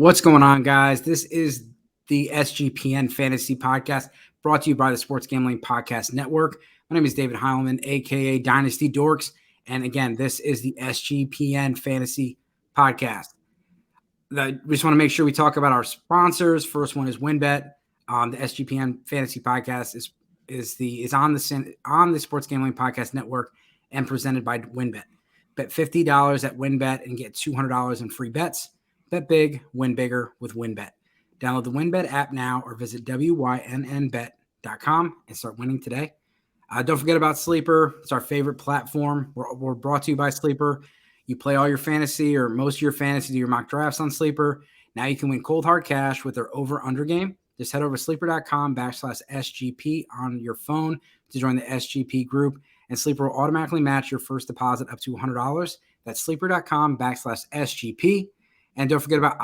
What's going on, guys? This is the SGPN Fantasy Podcast, brought to you by the Sports Gambling Podcast Network. My name is David Heilman, aka Dynasty Dorks, and again, this is the SGPN Fantasy Podcast. We just want to make sure we talk about our sponsors. First one is WynnBET. The SGPN Fantasy Podcast is on the Sports Gambling Podcast Network and presented by WynnBET. Bet $50 at WynnBET and get $200 in free bets. Bet big, win bigger with WynnBET. Download the WynnBET app now or visit wynnbet.com and start winning today. Don't forget about Sleeper. It's our favorite platform. We're brought to you by Sleeper. You play all your fantasy or most of your fantasy, do your mock drafts on Sleeper. Now you can win cold hard cash with their over-under game. Just head over to sleeper.com/SGP on your phone to join the SGP group, and Sleeper will automatically match your first deposit up to $100. That's sleeper.com/SGP. And don't forget about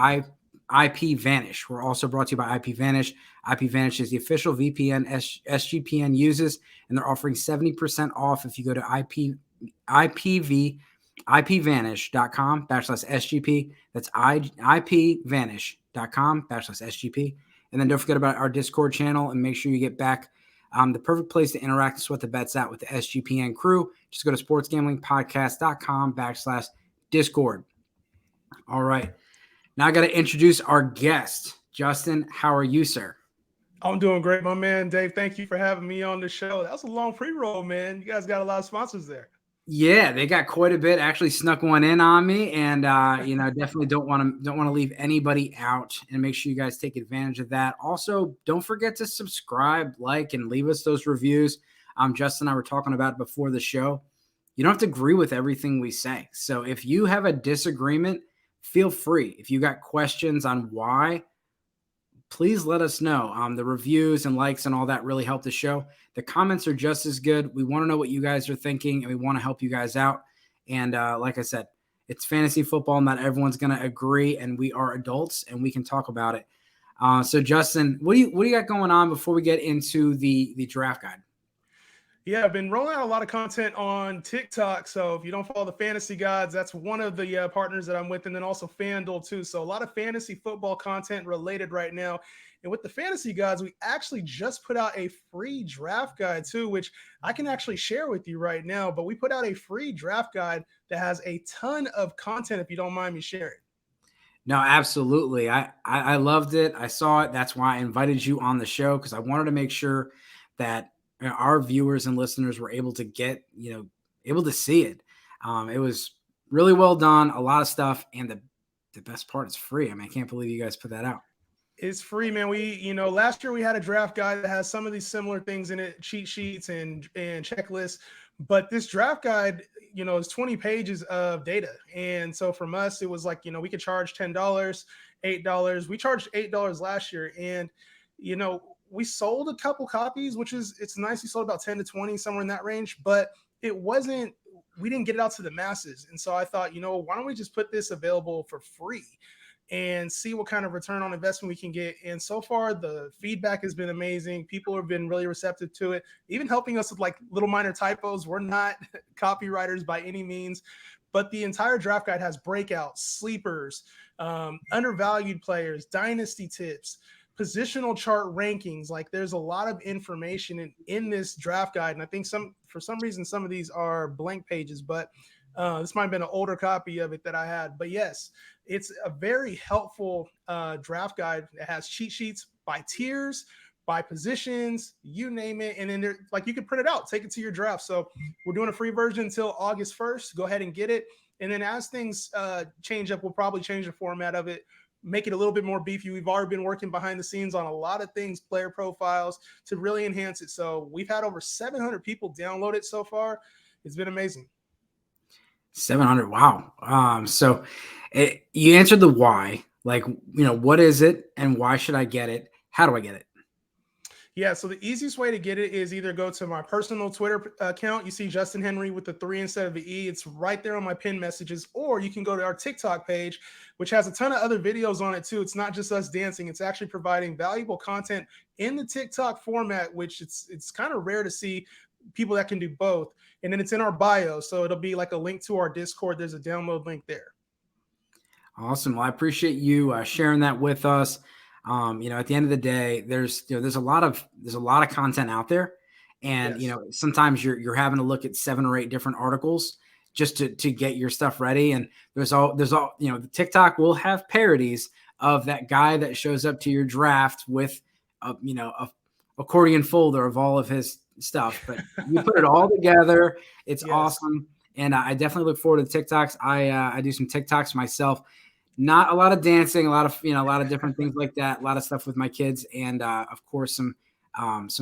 IP Vanish. We're also brought to you by IP Vanish. IP Vanish is the official VPN SGPN uses, and they're offering 70% off if you go to ipvanish.com/SGP. That's ipvanish.com/SGP. And then don't forget about our Discord channel and make sure you get back the perfect place to interact and sweat the bets out with the SGPN crew. Just go to sportsgamblingpodcast.com/Discord. All right. Now I got to introduce our guest. Justin, how are you, sir? I'm doing great, my man. Dave, thank you for having me on the show. That was a long pre-roll, man. You guys got a lot of sponsors there. Yeah, they got quite a bit. Actually snuck one in on me, and definitely don't want to leave anybody out, and make sure you guys take advantage of that. Also, don't forget to subscribe, like, and leave us those reviews. Justin and I were talking about it before the show. You don't have to agree with everything we say. So if you have a disagreement, feel free. If you got questions on why, please let us know. The reviews and likes and all that really help the show. The comments are just as good. We want to know what you guys are thinking, and we want to help you guys out. And like I said, it's fantasy football. Not everyone's going to agree, and we are adults, and we can talk about it. So, Justin, what do you got going on before we get into the draft guide? Yeah, I've been rolling out a lot of content on TikTok. So if you don't follow the FantasyGawds, that's one of the partners that I'm with, and then also FanDuel too. So a lot of fantasy football content related right now. And with the FantasyGawds, we actually just put out a free draft guide too, which I can actually share with you right now. But we put out a free draft guide that has a ton of content, if you don't mind me sharing. No, absolutely. I loved it. I saw it. That's why I invited you on the show, because I wanted to make sure that our viewers and listeners were able to get, able to see it. It was really well done, a lot of stuff. And the best part is free. I mean, I can't believe you guys put that out. It's free, man. We, last year we had a draft guide that has some of these similar things in it, cheat sheets and checklists. But this draft guide, is 20 pages of data. And so from us, it was like, we could charge $10, $8. We charged $8 last year. And, we sold a couple copies, it's nice. We sold about 10 to 20, somewhere in that range, but we didn't get it out to the masses. And so I thought, why don't we just put this available for free and see what kind of return on investment we can get. And so far the feedback has been amazing. People have been really receptive to it, even helping us with like little minor typos. We're not copywriters by any means, but the entire draft guide has breakouts, sleepers, undervalued players, dynasty tips, positional chart rankings. Like there's a lot of information in this draft guide. And I think for some reason, some of these are blank pages, but this might've been an older copy of it that I had. But yes, it's a very helpful draft guide. It has cheat sheets by tiers, by positions, you name it. And then you can print it out, take it to your draft. So we're doing a free version until August 1st. Go ahead and get it. And then as things change up, we'll probably change the format of it, make it a little bit more beefy. We've already been working behind the scenes on a lot of things, player profiles, to really enhance it. So we've had over 700 people download it so far. It's been amazing. 700. Wow. So you answered the why, what is it and why should I get it? How do I get it? Yeah, so the easiest way to get it is either go to my personal Twitter account. You see Justin Henry with the 3 instead of the E. It's right there on my pinned messages. Or you can go to our TikTok page, which has a ton of other videos on it too. It's not just us dancing. It's actually providing valuable content in the TikTok format, which it's kind of rare to see people that can do both. And then it's in our bio. So it'll be like a link to our Discord. There's a download link there. Awesome. Well, I appreciate you sharing that with us. At the end of the day, there's a lot of content out there, and Yes. sometimes you're having to look at 7 or 8 different articles just to get your stuff ready. And there's all the TikTok will have parodies of that guy that shows up to your draft with a accordion folder of all of his stuff, but you put it all together. It's Yes. awesome. And I definitely look forward to TikToks. I do some TikToks myself. Not a lot of dancing, a lot of different things like that. A lot of stuff with my kids, and of course some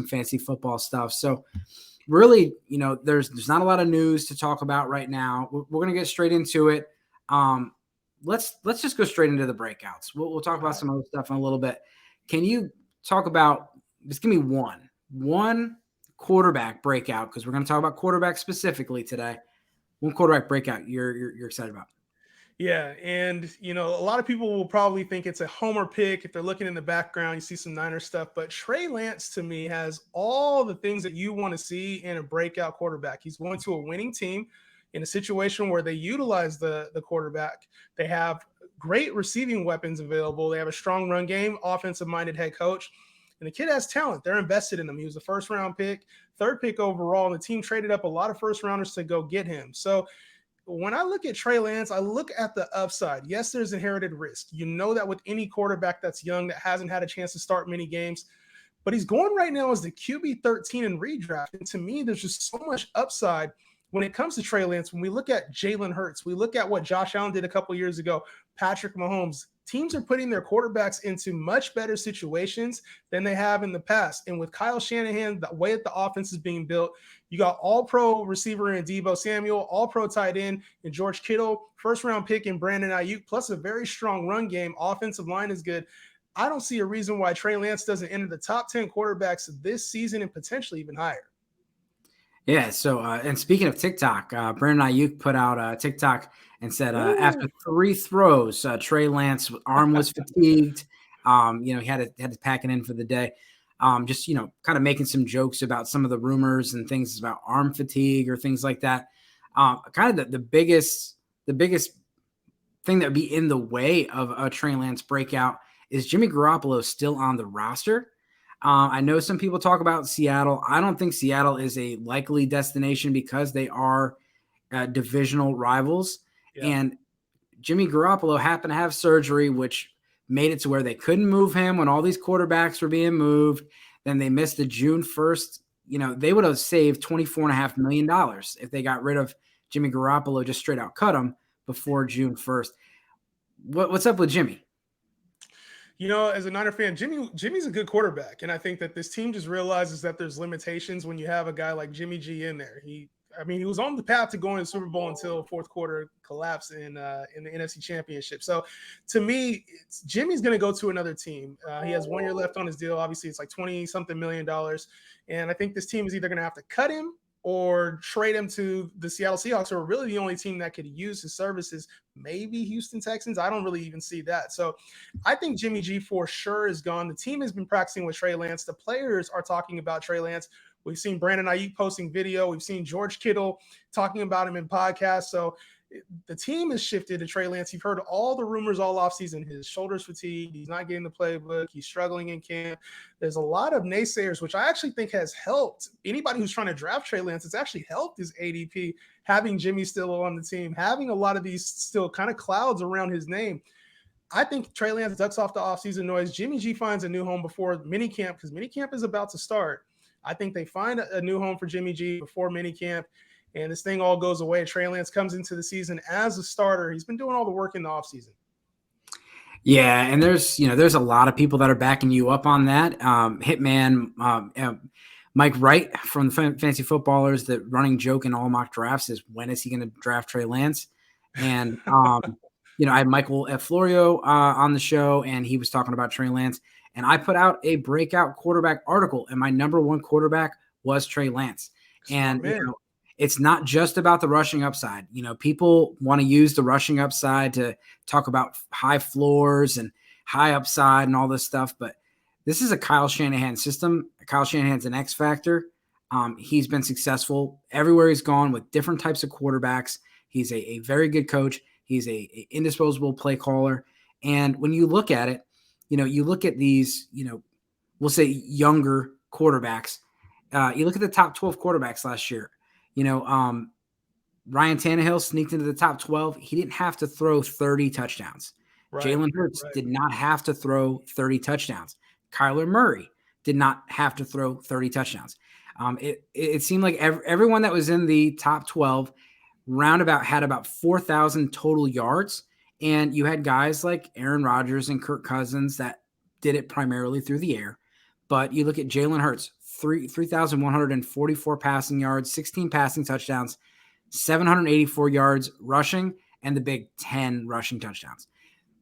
fancy football stuff. So really, there's not a lot of news to talk about right now. We're gonna get straight into it. Let's just go straight into the breakouts. We'll talk about some other stuff in a little bit. Can you talk about? Just give me one quarterback breakout, because we're going to talk about quarterback specifically today. One quarterback breakout you're excited about. Yeah, and a lot of people will probably think it's a homer pick if they're looking in the background. You see some Niner stuff, but Trey Lance to me has all the things that you want to see in a breakout quarterback. He's going to a winning team in a situation where they utilize the quarterback. They have great receiving weapons available. They have a strong run game, offensive-minded head coach, and the kid has talent. They're invested in him. He was a first-round pick, 3rd pick overall, and the team traded up a lot of first-rounders to go get him. So when I look at Trey Lance, I look at the upside. Yes, there's inherited risk. You know that with any quarterback that's young, that hasn't had a chance to start many games, but he's going right now as the QB 13 in redraft. And to me, there's just so much upside when it comes to Trey Lance. When we look at Jalen Hurts, we look at what Josh Allen did a couple years ago, Patrick Mahomes. Teams are putting their quarterbacks into much better situations than they have in the past. And with Kyle Shanahan, the way that the offense is being built, you got all-pro receiver in Deebo Samuel, all-pro tight end in George Kittle, first-round pick in Brandon Ayuk, plus a very strong run game. Offensive line is good. I don't see a reason why Trey Lance doesn't enter the top 10 quarterbacks this season and potentially even higher. Yeah. So, and speaking of TikTok, Brandon Ayuk put out a TikTok and said after 3 throws, Trey Lance's arm was fatigued. He had to pack it in for the day. Just kind of making some jokes about some of the rumors and things about arm fatigue or things like that. Kind of the biggest thing that would be in the way of a Trey Lance breakout is Jimmy Garoppolo still on the roster. I know some people talk about Seattle. I don't think Seattle is a likely destination because they are divisional rivals. Yeah. And Jimmy Garoppolo happened to have surgery, which made it to where they couldn't move him when all these quarterbacks were being moved. Then they missed the June 1st. They would have saved $24.5 million if they got rid of Jimmy Garoppolo, just straight out cut him before June 1st. What's up with Jimmy? As a Niner fan, Jimmy's a good quarterback. And I think that this team just realizes that there's limitations when you have a guy like Jimmy G in there. He was on the path to going to the Super Bowl until 4th quarter collapse in the NFC Championship. So to me, Jimmy's going to go to another team. He has 1 year left on his deal. Obviously, it's like $20-something million. And I think this team is either going to have to cut him or trade him to the Seattle Seahawks, who are really the only team that could use his services. Maybe Houston Texans. I don't really even see that. So I think Jimmy G for sure is gone. The team has been practicing with Trey Lance. The players are talking about Trey Lance. We've seen Brandon Ayuk posting video. We've seen George Kittle talking about him in podcasts. So the team has shifted to Trey Lance. You've heard all the rumors all offseason. His shoulder's fatigued. He's not getting the playbook. He's struggling in camp. There's a lot of naysayers, which I actually think has helped anybody who's trying to draft Trey Lance. It's actually helped his ADP, having Jimmy still on the team, having a lot of these still kind of clouds around his name. I think Trey Lance ducks off the offseason noise. Jimmy G finds a new home before minicamp, because minicamp is about to start. I think they find a new home for Jimmy G before minicamp, and this thing all goes away. Trey Lance comes into the season as a starter. He's been doing all the work in the offseason. Yeah, and there's a lot of people that are backing you up on that. Hitman, Mike Wright from the Fantasy Footballers, the running joke in all mock drafts is, when is he going to draft Trey Lance? And I had Michael F. Florio on the show, and he was talking about Trey Lance. And I put out a breakout quarterback article, and my number 1 quarterback was Trey Lance. And it's not just about the rushing upside. People want to use the rushing upside to talk about high floors and high upside and all this stuff. But this is a Kyle Shanahan system. Kyle Shanahan's an X factor. He's been successful everywhere he's gone with different types of quarterbacks. He's a very good coach. He's a indisposable play caller. And when you look at it, you look at these, we'll say younger quarterbacks. You look at the top 12 quarterbacks last year. Ryan Tannehill sneaked into the top 12. He didn't have to throw 30 touchdowns. Right, Jalen Hurts did not have to throw 30 touchdowns. Kyler Murray did not have to throw 30 touchdowns. It seemed like everyone that was in the top 12 roundabout had about 4,000 total yards. And you had guys like Aaron Rodgers and Kirk Cousins that did it primarily through the air. But you look at Jalen Hurts, 3,144 passing yards, 16 passing touchdowns, 784 yards rushing, and the big 10 rushing touchdowns.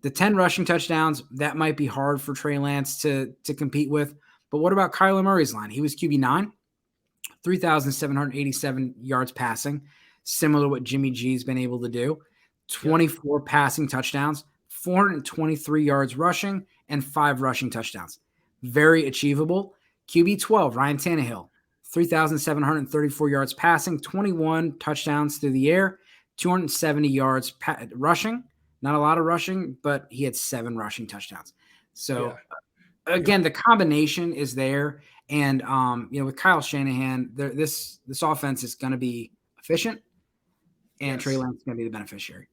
The 10 rushing touchdowns, that might be hard for Trey Lance to compete with. But what about Kyler Murray's line? He was QB9, 3,787 yards passing, similar to what Jimmy G's been able to do. 24 passing touchdowns, 423 yards rushing, and 5 rushing touchdowns. Very achievable. QB12, Ryan Tannehill, 3,734 yards passing, 21 touchdowns through the air, 270 yards rushing. Not a lot of rushing, but he had 7 rushing touchdowns. So, again, the combination is there. And, with Kyle Shanahan, this offense is going to be efficient, and Trey Lance is going to be the beneficiary.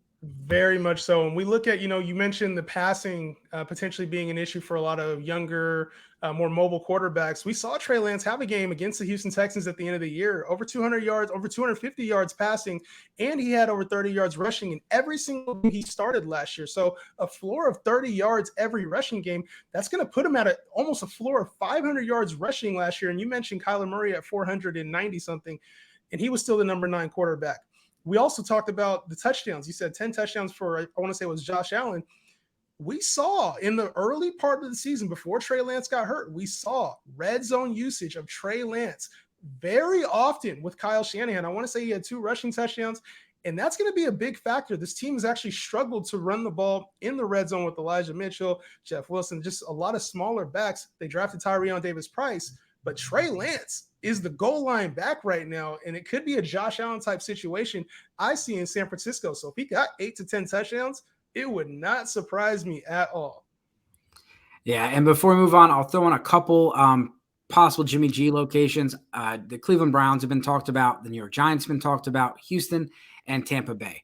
Very much so. And we look at, you mentioned the passing potentially being an issue for a lot of younger, more mobile quarterbacks. We saw Trey Lance have a game against the Houston Texans at the end of the year, over 200 yards, over 250 yards passing, and he had over 30 yards rushing in every single game he started last year. So a floor of 30 yards every rushing game, that's going to put him at almost a floor of 500 yards rushing last year. And you mentioned Kyler Murray at 490 something, and he was still the number 9 quarterback. We also talked about the touchdowns. You said 10 touchdowns for, I want to say it was Josh Allen. We saw in the early part of the season before Trey Lance got hurt, we saw red zone usage of Trey Lance very often with Kyle Shanahan. I want to say he had 2 rushing touchdowns, and that's going to be a big factor. This team has actually struggled to run the ball in the red zone with Elijah Mitchell, Jeff Wilson, just a lot of smaller backs. They drafted Tyrion Davis-Price, but Trey Lance is the goal line back right now, and it could be a Josh Allen type situation I see in San Francisco. So if he got 8 to 10 touchdowns, it would not surprise me at all. Yeah, and before we move on, I'll throw in a couple possible Jimmy G locations. The Cleveland Browns have been talked about. The New York Giants have been talked about. Houston and Tampa Bay.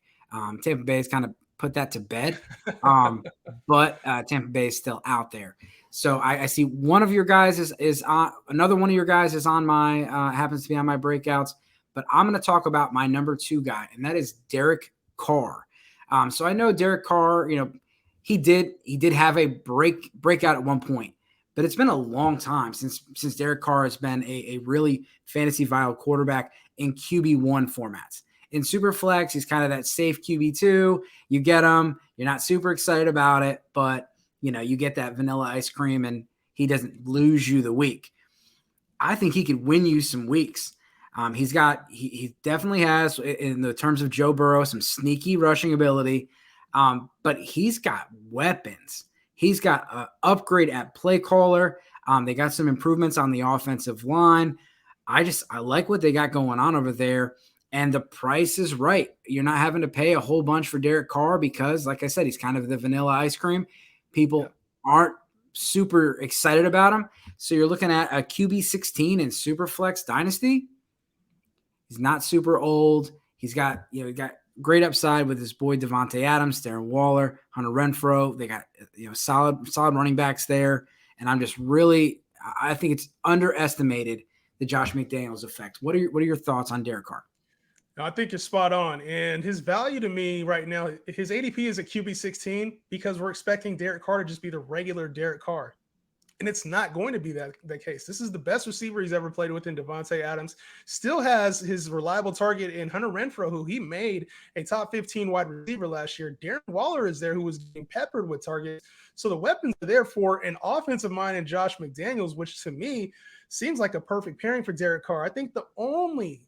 Tampa Bay has kind of put that to bed, but Tampa Bay is still out there. So I see one of your guys is on, another one of your guys is on my happens to be on my breakouts, but I'm going to talk about my number 2 guy, and that is Derek Carr. So I know Derek Carr, he did have a breakout at one point, but it's been a long time since Derek Carr has been a really fantasy viable quarterback in QB1 formats. In Superflex, he's kind of that safe QB2. You get him, you're not super excited about it, but you get that vanilla ice cream and he doesn't lose you the week. I think he could win you some weeks. He definitely has, in the terms of Joe Burrow, some sneaky rushing ability, but he's got weapons. He's got an upgrade at play caller. They got some improvements on the offensive line. I like what they got going on over there. And the price is right. You're not having to pay a whole bunch for Derek Carr because, like I said, he's kind of the vanilla ice cream. People aren't super excited about him. So you're looking at a QB 16 in Superflex Dynasty. He's not super old. He's got, he got great upside with his boy Devontae Adams, Darren Waller, Hunter Renfrow. They got, solid running backs there. And I'm just really, I think it's underestimated the Josh McDaniels effect. What are your thoughts on Derek Carr? I think you're spot on. And his value to me right now, his ADP is a QB 16 because we're expecting Derek Carr to just be the regular Derek Carr. And it's not going to be that case. This is the best receiver he's ever played with in Devontae Adams. Still has his reliable target in Hunter Renfrow, who he made a top 15 wide receiver last year. Darren Waller is there, who was getting peppered with targets. So the weapons are there for an offensive mind in Josh McDaniels, which to me seems like a perfect pairing for Derek Carr. I think the only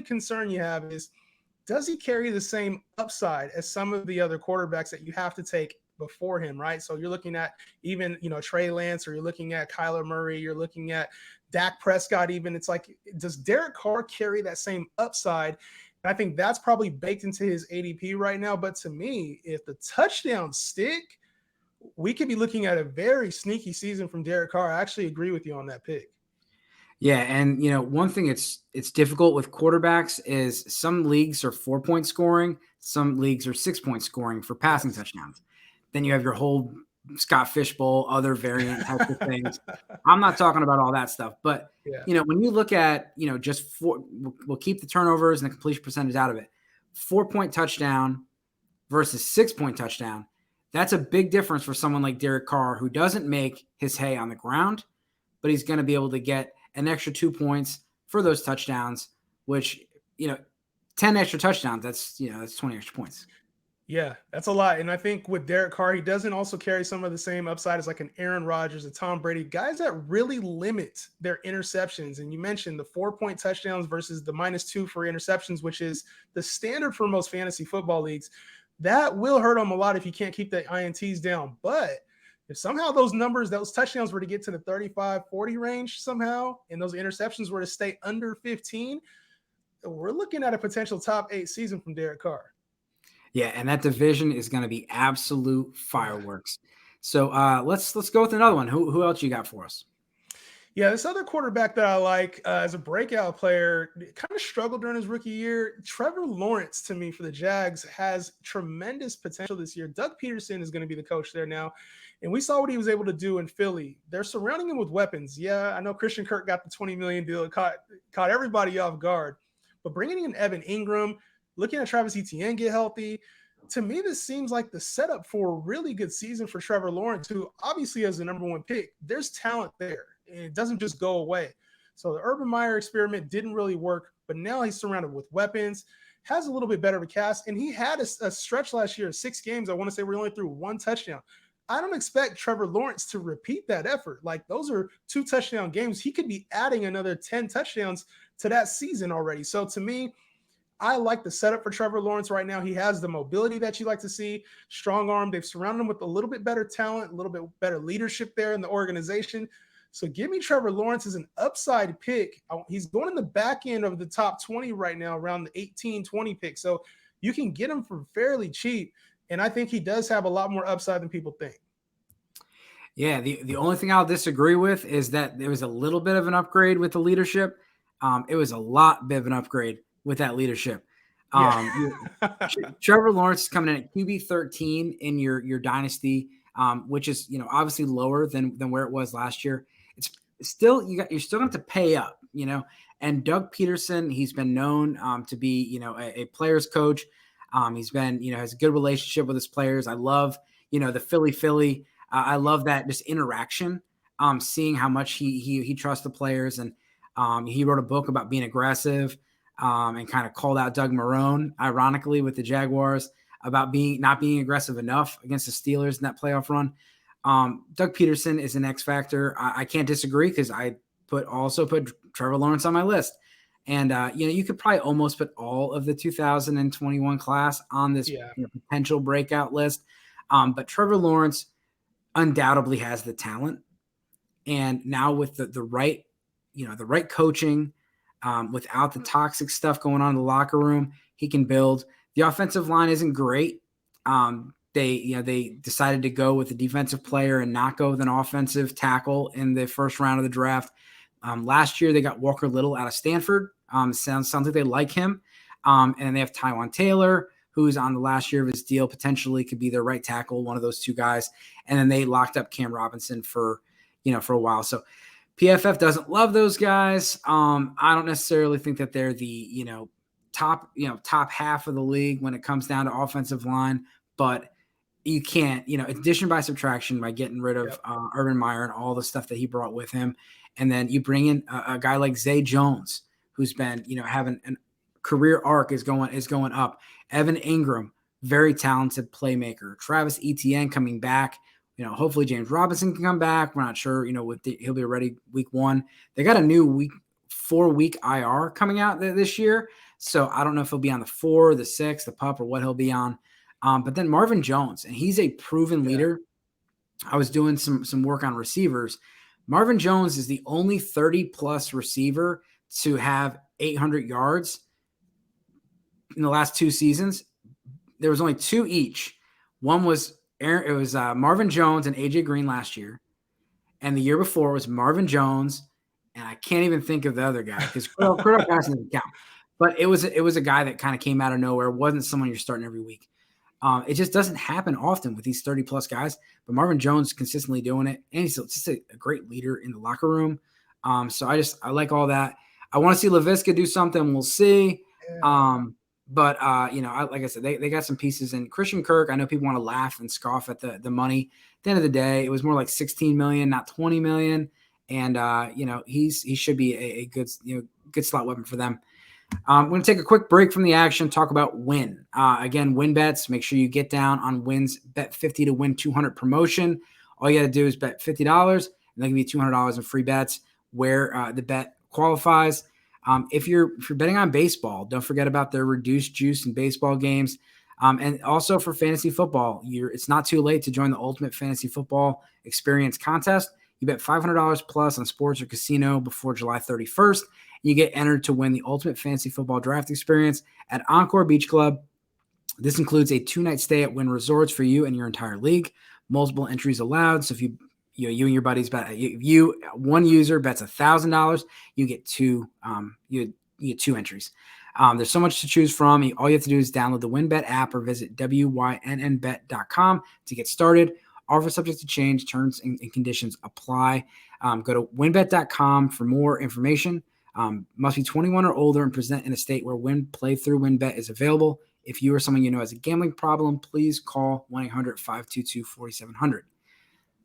concern you have is, does he carry the same upside as some of the other quarterbacks that you have to take before him, right? So you're looking at even, Trey Lance, or you're looking at Kyler Murray, you're looking at Dak Prescott even. It's like, does Derek Carr carry that same upside? I think that's probably baked into his ADP right now. But to me, if the touchdowns stick, we could be looking at a very sneaky season from Derek Carr. I actually agree with you on that pick. Yeah, and one thing it's difficult with quarterbacks is some leagues are 4-point scoring, some leagues are 6-point scoring for passing touchdowns. Then you have your whole Scott Fishbowl, other variant types of things. I'm not talking about all that stuff, but when you look at just we'll keep the turnovers and the completion percentage out of it. 4-point touchdown versus 6-point touchdown. That's a big difference for someone like Derek Carr, who doesn't make his hay on the ground, but he's going to be able to get an extra 2 points for those touchdowns, which, 10 extra touchdowns, that's 20 extra points. Yeah, that's a lot. And I think with Derek Carr, he doesn't also carry some of the same upside as like an Aaron Rodgers, a Tom Brady, guys that really limit their interceptions. And you mentioned the 4-point touchdowns versus the -2 for interceptions, which is the standard for most fantasy football leagues. That will hurt him a lot if you can't keep the INTs down. But if somehow those touchdowns were to get to the 35-40 range somehow, and those interceptions were to stay under 15, we're looking at a potential top 8 season from Derek Carr. Yeah, and that division is going to be absolute fireworks. So let's go with another one. Who else you got for us? Yeah, this other quarterback that I like as a breakout player kind of struggled during his rookie year. Trevor Lawrence, to me, for the Jags, has tremendous potential this year. Doug Peterson is going to be the coach there now. And we saw what he was able to do in Philly. They're surrounding him with weapons. Yeah, I know Christian Kirk got the $20 million deal. It caught everybody off guard. But bringing in Evan Ingram, looking at Travis Etienne get healthy, to me, this seems like the setup for a really good season for Trevor Lawrence, who obviously has the number 1 pick. There's talent there, and it doesn't just go away. So the Urban Meyer experiment didn't really work, but now he's surrounded with weapons, has a little bit better of a cast, and he had a stretch last year of 6 games. I want to say we only threw 1 touchdown. I don't expect Trevor Lawrence to repeat that effort. Like, those are 2 touchdown games. He could be adding another 10 touchdowns to that season already. So to me, I like the setup for Trevor Lawrence right now. He has the mobility that you like to see, strong arm. They've surrounded him with a little bit better talent, a little bit better leadership there in the organization. So give me Trevor Lawrence as an upside pick. He's going in the back end of the top 20 right now, around the 18-20 pick. So you can get him for fairly cheap. And I think he does have a lot more upside than people think. Yeah, the only thing I'll disagree with is that there was a little bit of an upgrade with the leadership. It was a lot bit of an upgrade with that leadership. Trevor Lawrence is coming in at QB 13 in your dynasty, which is obviously lower than where it was last year. It's still you're still going to have to pay up, And Doug Peterson, he's been known to be a player's coach. He's been has a good relationship with his players. I love the Philly. I love that just interaction. Seeing how much he trusts the players, and he wrote a book about being aggressive. And kind of called out Doug Marrone, ironically, with the Jaguars about not being aggressive enough against the Steelers in that playoff run. Doug Peterson is an X factor. I can't disagree because I also put Trevor Lawrence on my list. And, you could probably almost put all of the 2021 class on this potential breakout list. But Trevor Lawrence undoubtedly has the talent. And now with the right coaching, without the toxic stuff going on in the locker room, he can build. The offensive line isn't great. They decided to go with a defensive player and not go with an offensive tackle in the first round of the draft. Last year they got Walker Little out of Stanford. Sounds like they like him. And they have Tywan Taylor, who's on the last year of his deal, potentially could be their right tackle, one of those 2 guys. And then they locked up Cam Robinson for a while. So PFF doesn't love those guys. I don't necessarily think that they're the, top half of the league when it comes down to offensive line, but you can't, addition by subtraction by getting rid of Urban Meyer and all the stuff that he brought with him. And then you bring in a guy like Zay Jones, who's been, having a career arc is going up. Evan Ingram, very talented playmaker. Travis Etienne coming back. Hopefully James Robinson can come back. We're not sure, he'll be ready week 1. They got a new 4-week IR coming out this year. So I don't know if he'll be on the 4, the 6, the pup, or what he'll be on. But then Marvin Jones, and he's a proven leader. I was doing some work on receivers. Marvin Jones is the only 30-plus receiver to have 800 yards in the last 2 seasons, there was only 2 each. One was Marvin Jones and AJ Green last year, and the year before was Marvin Jones, and I can't even think of the other guy because Cordell Patterson doesn't count. But it was a guy that kind of came out of nowhere. It wasn't someone you're starting every week. It just doesn't happen often with these 30-plus guys. But Marvin Jones consistently doing it, and he's just a great leader in the locker room. So I like all that. I want to see LaVisca do something. We'll see. Yeah. But like I said, they got some pieces. And Christian Kirk, I know people want to laugh and scoff at the money. At the end of the day, it was more like 16 million, not 20 million. And he should be a good slot weapon for them. I'm going to take a quick break from the action, talk about Win. Again, Win bets. Make sure you get down on Win's bet 50 to win 200 promotion. All you got to do is bet $50, and they'll give you $200 in free bets where the bet qualifies. If you're betting on baseball, don't forget about their reduced juice in baseball games. And also for fantasy football, it's not too late to join the Ultimate Fantasy Football Experience contest. You bet $500 plus on sports or casino before July 31st. You get entered to win the Ultimate Fantasy Football Draft Experience at Encore Beach Club. This includes a 2-night stay at Wynn Resorts for you and your entire league. Multiple entries allowed. So if you and your buddies bet, one user bets $1,000, you get 2 entries. There's so much to choose from. All you have to do is download the WynnBet app or visit wynnbet.com to get started. Offer subject to change. Terms and conditions apply. Go to wynnbet.com for more information. Must be 21 or older and present in a state where playthrough WynnBet is available. If you or someone you know has a gambling problem, please call 1-800-522-4700.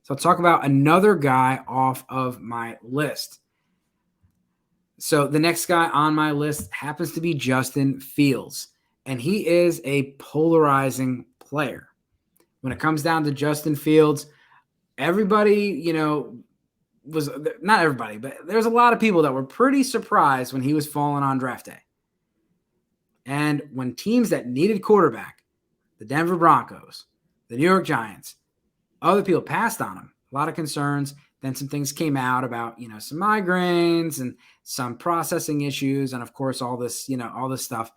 So I'll talk about another guy off of my list. So the next guy on my list happens to be Justin Fields, and he is a polarizing player. When it comes down to Justin Fields, everybody, was not everybody, but there's a lot of people that were pretty surprised when he was falling on draft day. And when teams that needed quarterback, the Denver Broncos, the New York Giants, other people passed on him. A lot of concerns. Then some things came out about, some migraines and some processing issues. And of course, all this stuff.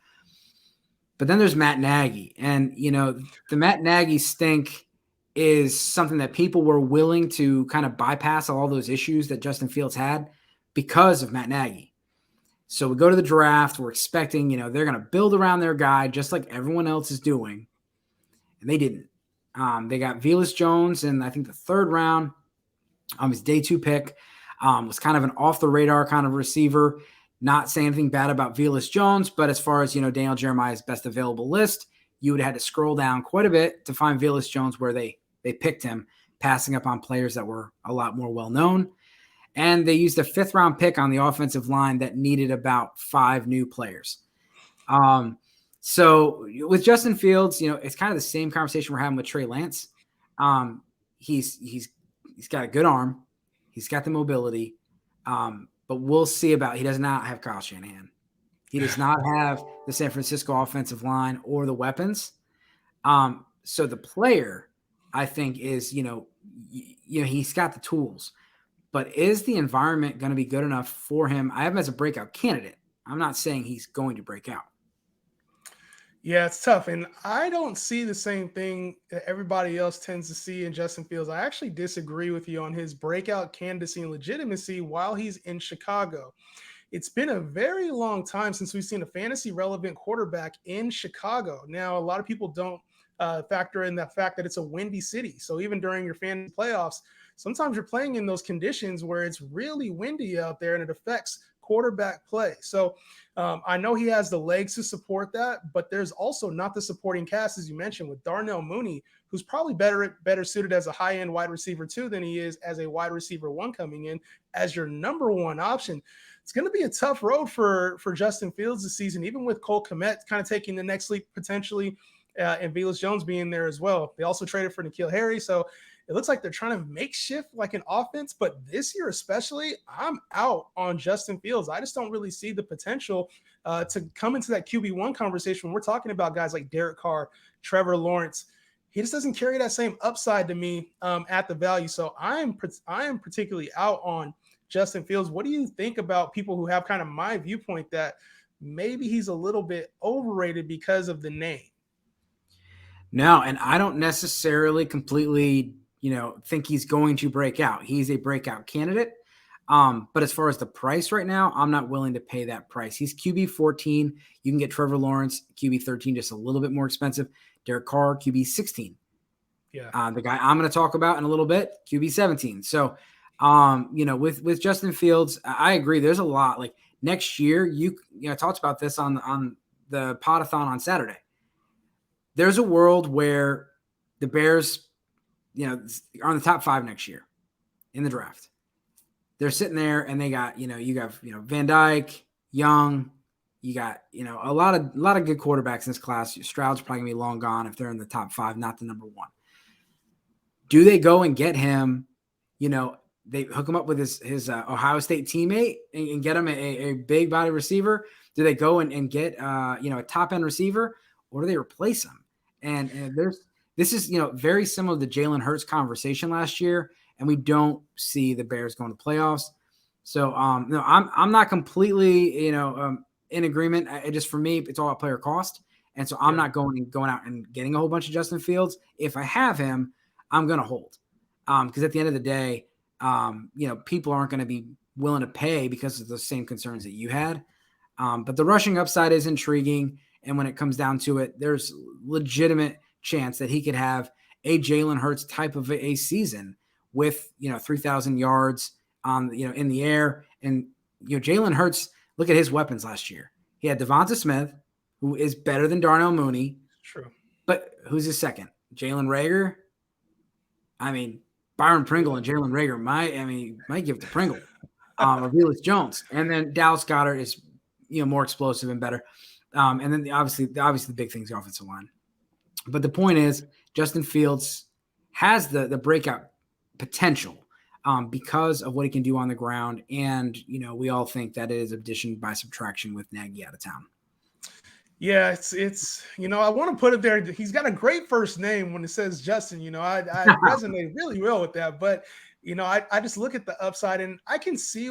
But then there's Matt Nagy. And, the Matt Nagy stink is something that people were willing to kind of bypass all those issues that Justin Fields had because of Matt Nagy. So we go to the draft. We're expecting, they're going to build around their guy just like everyone else is doing. And they didn't. They got Velus Jones in, I think, the 3rd round. His day 2 pick was kind of an off-the-radar kind of receiver. Not saying anything bad about Velus Jones, but as far as, Daniel Jeremiah's best available list, you would have had to scroll down quite a bit to find Velus Jones where they picked him, passing up on players that were a lot more well-known. And they used a 5th-round pick on the offensive line that needed about 5 new players. So with Justin Fields, it's kind of the same conversation we're having with Trey Lance. He's got a good arm. He's got the mobility. But we'll see he does not have Kyle Shanahan. He does not have the San Francisco offensive line or the weapons. So the player, I think, is, he's got the tools. But is the environment going to be good enough for him? I have him as a breakout candidate. I'm not saying he's going to break out. Yeah, it's tough. And I don't see the same thing that everybody else tends to see in Justin Fields. I actually disagree with you on his breakout candidacy and legitimacy while he's in Chicago. It's been a very long time since we've seen a fantasy relevant quarterback in Chicago. Now, a lot of people don't factor in the fact that it's a windy city. So even during your fantasy playoffs, sometimes you're playing in those conditions where it's really windy out there and it affects quarterback play. So I know he has the legs to support that, but there's also not the supporting cast, as you mentioned, with Darnell Mooney, who's probably better suited as a high-end wide receiver 2 than he is as a wide receiver 1 coming in as your number 1 option. It's going to be a tough road for Justin Fields this season, even with Cole Kmet kind of taking the next leap potentially, and Velus Jones being there as well. They also traded for N'Keal Harry, so it looks like they're trying to makeshift like an offense, but this year especially, I'm out on Justin Fields. I just don't really see the potential to come into that QB1 conversation when we're talking about guys like Derek Carr, Trevor Lawrence. He just doesn't carry that same upside to me at the value. So I am particularly out on Justin Fields. What do you think about people who have kind of my viewpoint that maybe he's a little bit overrated because of the name. No, and I don't necessarily completely, think he's going to break out. He's a breakout candidate. But as far as the price right now, I'm not willing to pay that price. He's QB 14. You can get Trevor Lawrence, QB 13, just a little bit more expensive. Derek Carr, QB 16. Yeah. The guy I'm going to talk about in a little bit, QB 17. So, with Justin Fields, I agree. There's a lot. Like next year, I talked about this on the Podathon on Saturday. There's a world where the Bears, are on the top 5 next year in the draft. They're sitting there and they got, you got, Van Dyke, Young, you got, a lot of good quarterbacks in this class. Stroud's probably gonna be long gone if they're in the top 5, not the number 1. Do they go and get him? They hook him up with his Ohio State teammate and get him a big body receiver. Do they go and get a top end receiver, or do they replace him? And this is very similar to the Jalen Hurts conversation last year, and we don't see the Bears going to playoffs. So no, I'm not completely in agreement. Just for me, it's all about player cost, and so I'm not going out and getting a whole bunch of Justin Fields. If I have him, I'm going to hold, because at the end of the day, people aren't going to be willing to pay because of the same concerns that you had. But the rushing upside is intriguing. And when it comes down to it, there's legitimate chance that he could have a Jalen Hurts type of a season with, 3,000 yards in the air. And, Jalen Hurts, look at his weapons last year. He had Devonta Smith, who is better than Darnell Mooney. True. But who's his second? Jalen Reagor? I mean, Byron Pringle and Jalen Reagor might give it to Pringle. Or Velus Jones. And then Dallas Goedert is, more explosive and better. And then obviously the big thing is the offensive line. But the point is, Justin Fields has the breakout potential because of what he can do on the ground. And, we all think that it is addition by subtraction with Nagy out of town. Yeah, it's I want to put it there. He's got a great first name when it says Justin. I resonate really well with that. But I just look at the upside and I can see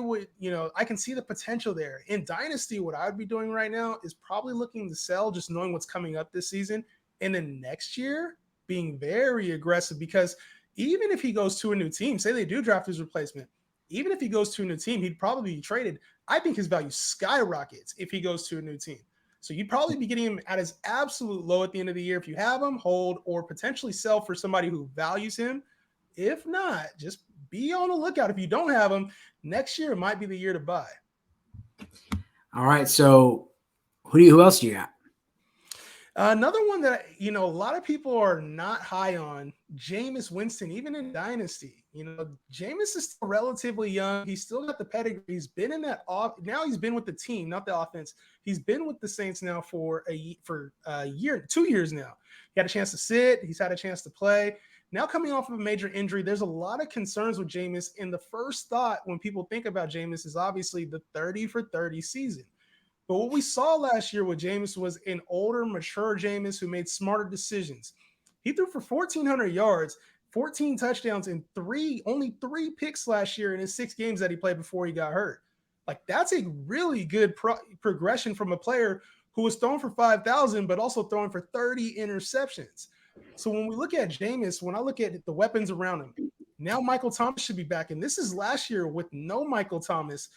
I can see the potential there. In Dynasty, what I would be doing right now is probably looking to sell, just knowing what's coming up this season. And then next year, being very aggressive, because even if he goes to a new team, say they do draft his replacement, even if he goes to a new team, he'd probably be traded. I think his value skyrockets if he goes to a new team. So you'd probably be getting him at his absolute low at the end of the year. If you have him, hold, or potentially sell for somebody who values him. If not, just be on the lookout. If you don't have him, next year might be the year to buy. All right. So who else do you got? Another one that, a lot of people are not high on, Jameis Winston, even in Dynasty. Jameis is still relatively young. He's still got the pedigree. He's been in that now he's been with the team, not the offense. He's been with the Saints now for a year, 2 years now. He had a chance to sit. He's had a chance to play. Now coming off of a major injury, there's a lot of concerns with Jameis. And the first thought when people think about Jameis is obviously the 30 for 30 season. But what we saw last year with Jameis was an older, mature Jameis who made smarter decisions. He threw for 1,400 yards, 14 touchdowns, and only three picks last year in his 6 games that he played before he got hurt. Like, that's a really good progression from a player who was throwing for 5,000, but also throwing for 30 interceptions. So when we look at Jameis, when I look at the weapons around him, now Michael Thomas should be back. And this is last year with no Michael Thomas.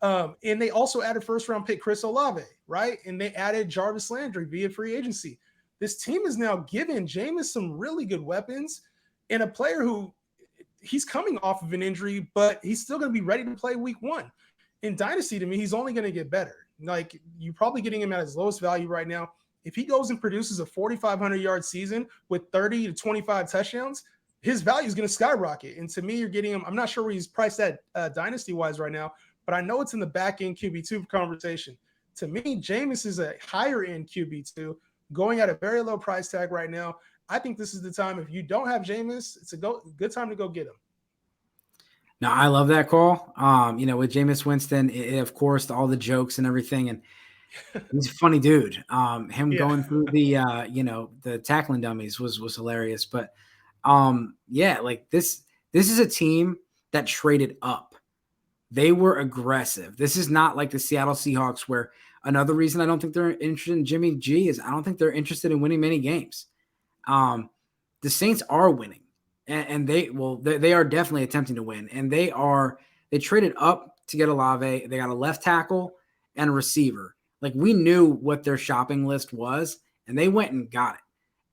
And they also added first-round pick Chris Olave, right? And they added Jarvis Landry via free agency. This team is now giving Jameis some really good weapons and a player who he's coming off of an injury, but he's still going to be ready to play week 1. In Dynasty, to me, he's only going to get better. Like, you're probably getting him at his lowest value right now. If he goes and produces a 4,500-yard season with 30 to 25 touchdowns, his value is going to skyrocket. And to me, you're getting him. I'm not sure where he's priced at Dynasty-wise right now, but I know it's in the back-end QB2 conversation. To me, Jameis is a higher-end QB2 going at a very low price tag right now. I think this is the time. If you don't have Jameis, it's a good time to go get him. Now, I love that call. With Jameis Winston, of course, all the jokes and everything, and he's a funny dude. Going through the tackling dummies was hilarious. But like this is a team that traded up. They were aggressive. This is not like the Seattle Seahawks where, Another reason I don't think they're interested in Jimmy G is I don't think they're interested in winning many games. The Saints are winning, and they are definitely attempting to win, and they traded up to get Olave. They got a left tackle and a receiver. Like, we knew what their shopping list was, and they went and got it.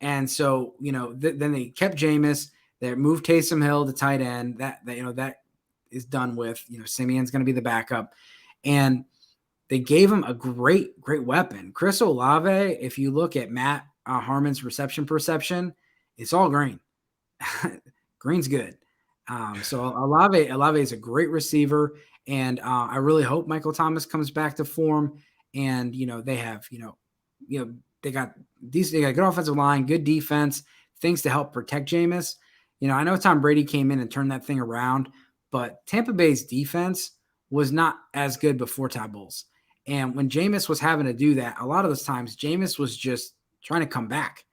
And so, then they kept Jameis. They moved Taysom Hill to tight end. That is done with. Simeon's going to be the backup, and they gave him a great weapon. Chris Olave, if you look at Matt Harmon's reception perception, it's all green. Green's good. So Olave is a great receiver, and I really hope Michael Thomas comes back to form. And they have they got good offensive line, good defense, things to help protect Jameis. I know Tom Brady came in and turned that thing around, but Tampa Bay's defense was not as good before Todd Bowles. And when Jameis was having to do that, a lot of those times Jameis was just trying to come back.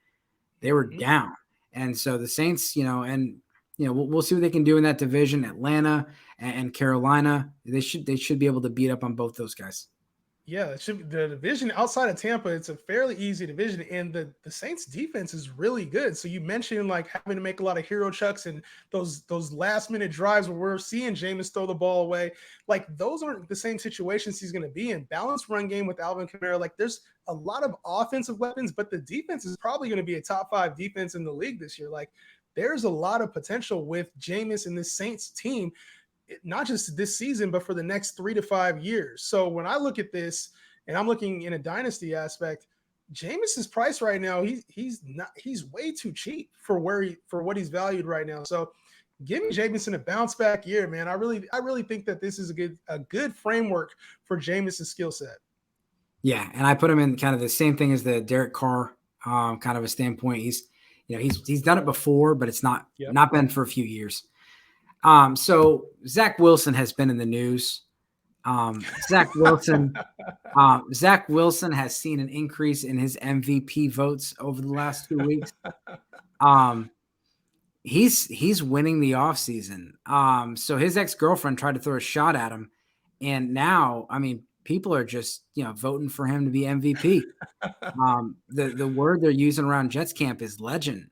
They were down. And so the Saints, we'll see what they can do in that division. Atlanta and Carolina, they should be able to beat up on both those guys. Yeah, it should be the division outside of Tampa. It's a fairly easy division, and the Saints defense is really good. So you mentioned like having to make a lot of hero chucks and those last minute drives where we're seeing Jameis throw the ball away. Like, those aren't the same situations he's going to be in. Balanced run game with Alvin Kamara. Like, there's a lot of offensive weapons, but the defense is probably going to be a top 5 defense in the league this year. Like, there's a lot of potential with Jameis and this Saints team, not just this season, but for the next 3 to 5 years. So when I look at this, and I'm looking in a dynasty aspect, Jameis's price right now, he's way too cheap for what he's valued right now. So give me Jameis in a bounce back year, man. I really think that this is a good framework for Jameis's skill set. Yeah, and I put him in kind of the same thing as the Derek Carr kind of a standpoint. He's done it before, but it's not been for a few years. So Zach Wilson has been in the news. Zach Wilson has seen an increase in his MVP votes over the last 2 weeks. He's winning the offseason. So his ex-girlfriend tried to throw a shot at him, and now, people are just voting for him to be MVP. The word they're using around Jets camp is legend.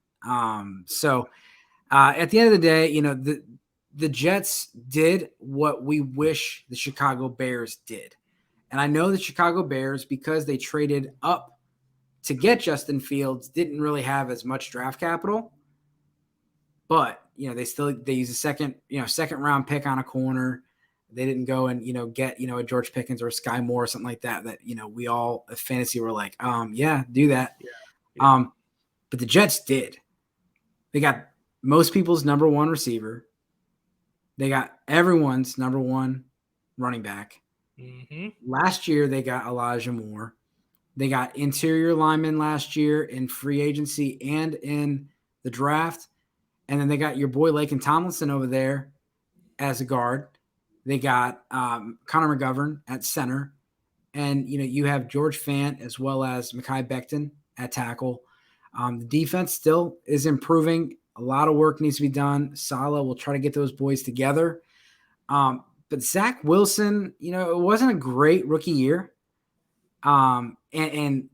So at the end of the day, the Jets did what we wish the Chicago Bears did. And I know the Chicago Bears, because they traded up to get Justin Fields, didn't really have as much draft capital. But, they use a second round pick on a corner. They didn't go and, get, a George Pickens or a Sky Moore or something like that, we all at fantasy were like, yeah, do that. Yeah. But the Jets did. They got most people's number one receiver. They got everyone's number one running back. Mm-hmm. Last year, they got Elijah Moore. They got interior linemen last year in free agency and in the draft. And then they got your boy Laken Tomlinson over there as a guard. They got Connor McGovern at center. And, you have George Fant as well as Mekhi Becton at tackle. The defense still is improving. A lot of work needs to be done. Saleh will try to get those boys together. But Zach Wilson, it wasn't a great rookie year. And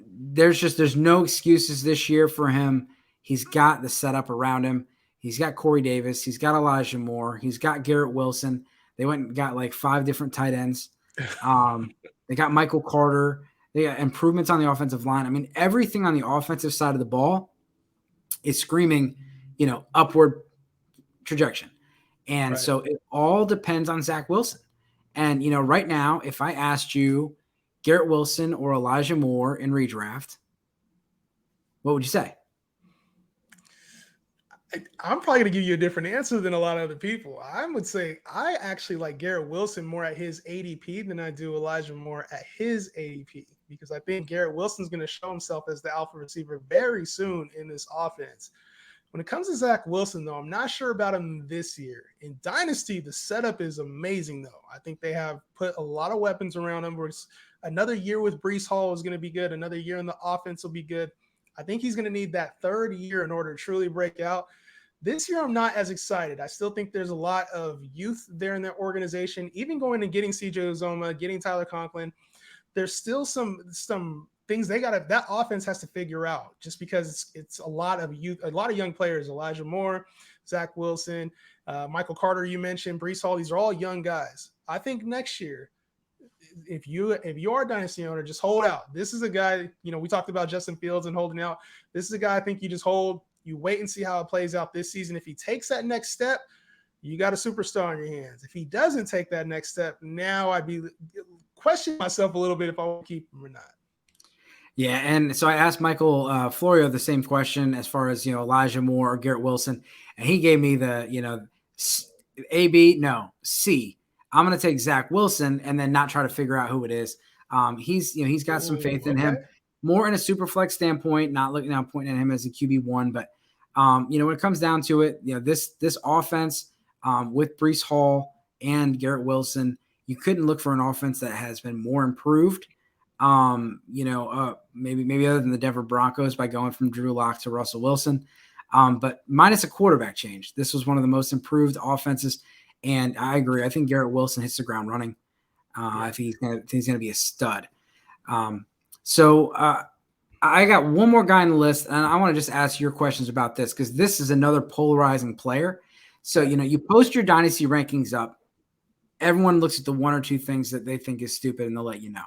there's no excuses this year for him. He's got the setup around him. He's got Corey Davis. He's got Elijah Moore. He's got Garrett Wilson. They went and got like 5 different tight ends. They got Michael Carter. They got improvements on the offensive line. Everything on the offensive side of the ball is screaming, upward trajectory. And right. So it all depends on Zach Wilson. And, right now, if I asked you Garrett Wilson or Elijah Moore in redraft, what would you say? I'm probably going to give you a different answer than a lot of other people. I would say I actually like Garrett Wilson more at his ADP than I do Elijah Moore at his ADP, because I think Garrett Wilson's going to show himself as the alpha receiver very soon in this offense. When it comes to Zach Wilson, though, I'm not sure about him this year. In Dynasty, the setup is amazing, though. I think they have put a lot of weapons around him. Another year with Breece Hall is going to be good. Another year in the offense will be good. I think he's going to need that third year in order to truly break out. This year, I'm not as excited. I still think there's a lot of youth there in that organization, even going and getting CJ Uzomah, getting Tyler Conklin. there's still some things that offense has to figure out, just because it's a lot of youth, a lot of young players. Elijah Moore, Zach Wilson, Michael Carter, you mentioned, Breece Hall. These are all young guys. I think next year, if you are a dynasty owner, just hold out. This is a guy, we talked about Justin Fields and holding out. This is a guy I think you just hold, you wait and see how it plays out this season. If he takes that next step, you got a superstar on your hands. If he doesn't take that next step, now I'd be questioning myself a little bit if I want to keep him or not. Yeah, and so I asked Michael Florio the same question as far as, Elijah Moore or Garrett Wilson, and he gave me the, A, B, no, C. I'm going to take Zach Wilson and then not try to figure out who it is. He's got some faith in him, more in a super flex standpoint, not pointing at him as a QB1, but when it comes down to it, this offense with Breece Hall and Garrett Wilson, you couldn't look for an offense that has been more improved. Maybe other than the Denver Broncos by going from Drew Lock to Russell Wilson, but minus a quarterback change. This was one of the most improved offenses, and I agree. I think Garrett Wilson hits the ground running. I think he's gonna be a stud. I got one more guy on the list, and I want to just ask your questions about this because this is another polarizing player. So you post your dynasty rankings up. Everyone looks at the one or two things that they think is stupid, and they'll let you know.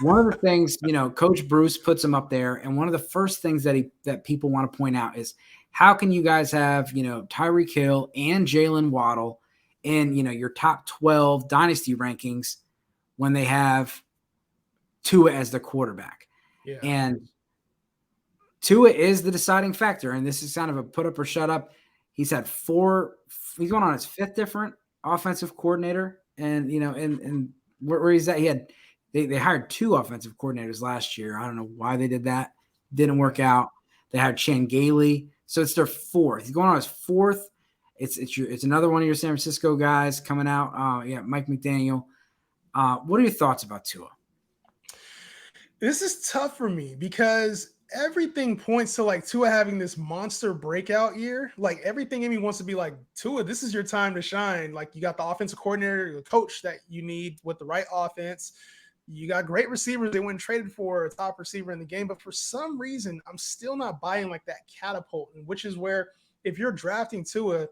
One of the things, Coach Bruce puts him up there, and one of the first things that people want to point out is how can you guys have, Tyreek Hill and Jalen Waddle in, your top 12 dynasty rankings when they have Tua as the quarterback. Yeah. And Tua is the deciding factor, and this is kind of a put up or shut up. He's had he's going on his fifth different offensive coordinator, and and where he's at, they hired 2 offensive coordinators last year. I don't know why they did that. Didn't work out. They had Chan Gailey, so it's their 4th. He's going on his 4th. It's another one of your San Francisco guys coming out. Mike McDaniel. What are your thoughts about Tua? This is tough for me because everything points to like Tua having this monster breakout year. Like everything in me wants to be like, Tua, this is your time to shine. Like you got the offensive coordinator, the coach that you need with the right offense. You got great receivers. They went and traded for a top receiver in the game. But for some reason, I'm still not buying like that catapult, which is where if you're drafting Tua,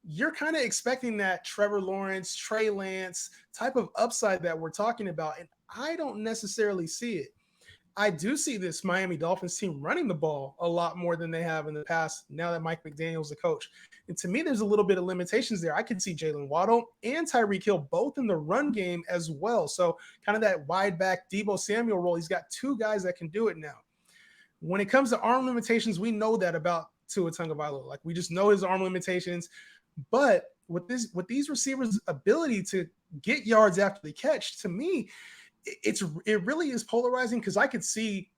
you're kind of expecting that Trevor Lawrence, Trey Lance type of upside that we're talking about. And I don't necessarily see it. I do see this Miami Dolphins team running the ball a lot more than they have in the past now that Mike McDaniel's the coach. And to me, there's a little bit of limitations there. I could see Jalen Waddle and Tyreek Hill both in the run game as well. So kind of that wide back Deebo Samuel role. He's got 2 guys that can do it now. When it comes to arm limitations, we know that about Tua Tagovailoa. Like we just know his arm limitations. But with these receivers' ability to get yards after the catch, to me, it really is polarizing because I could see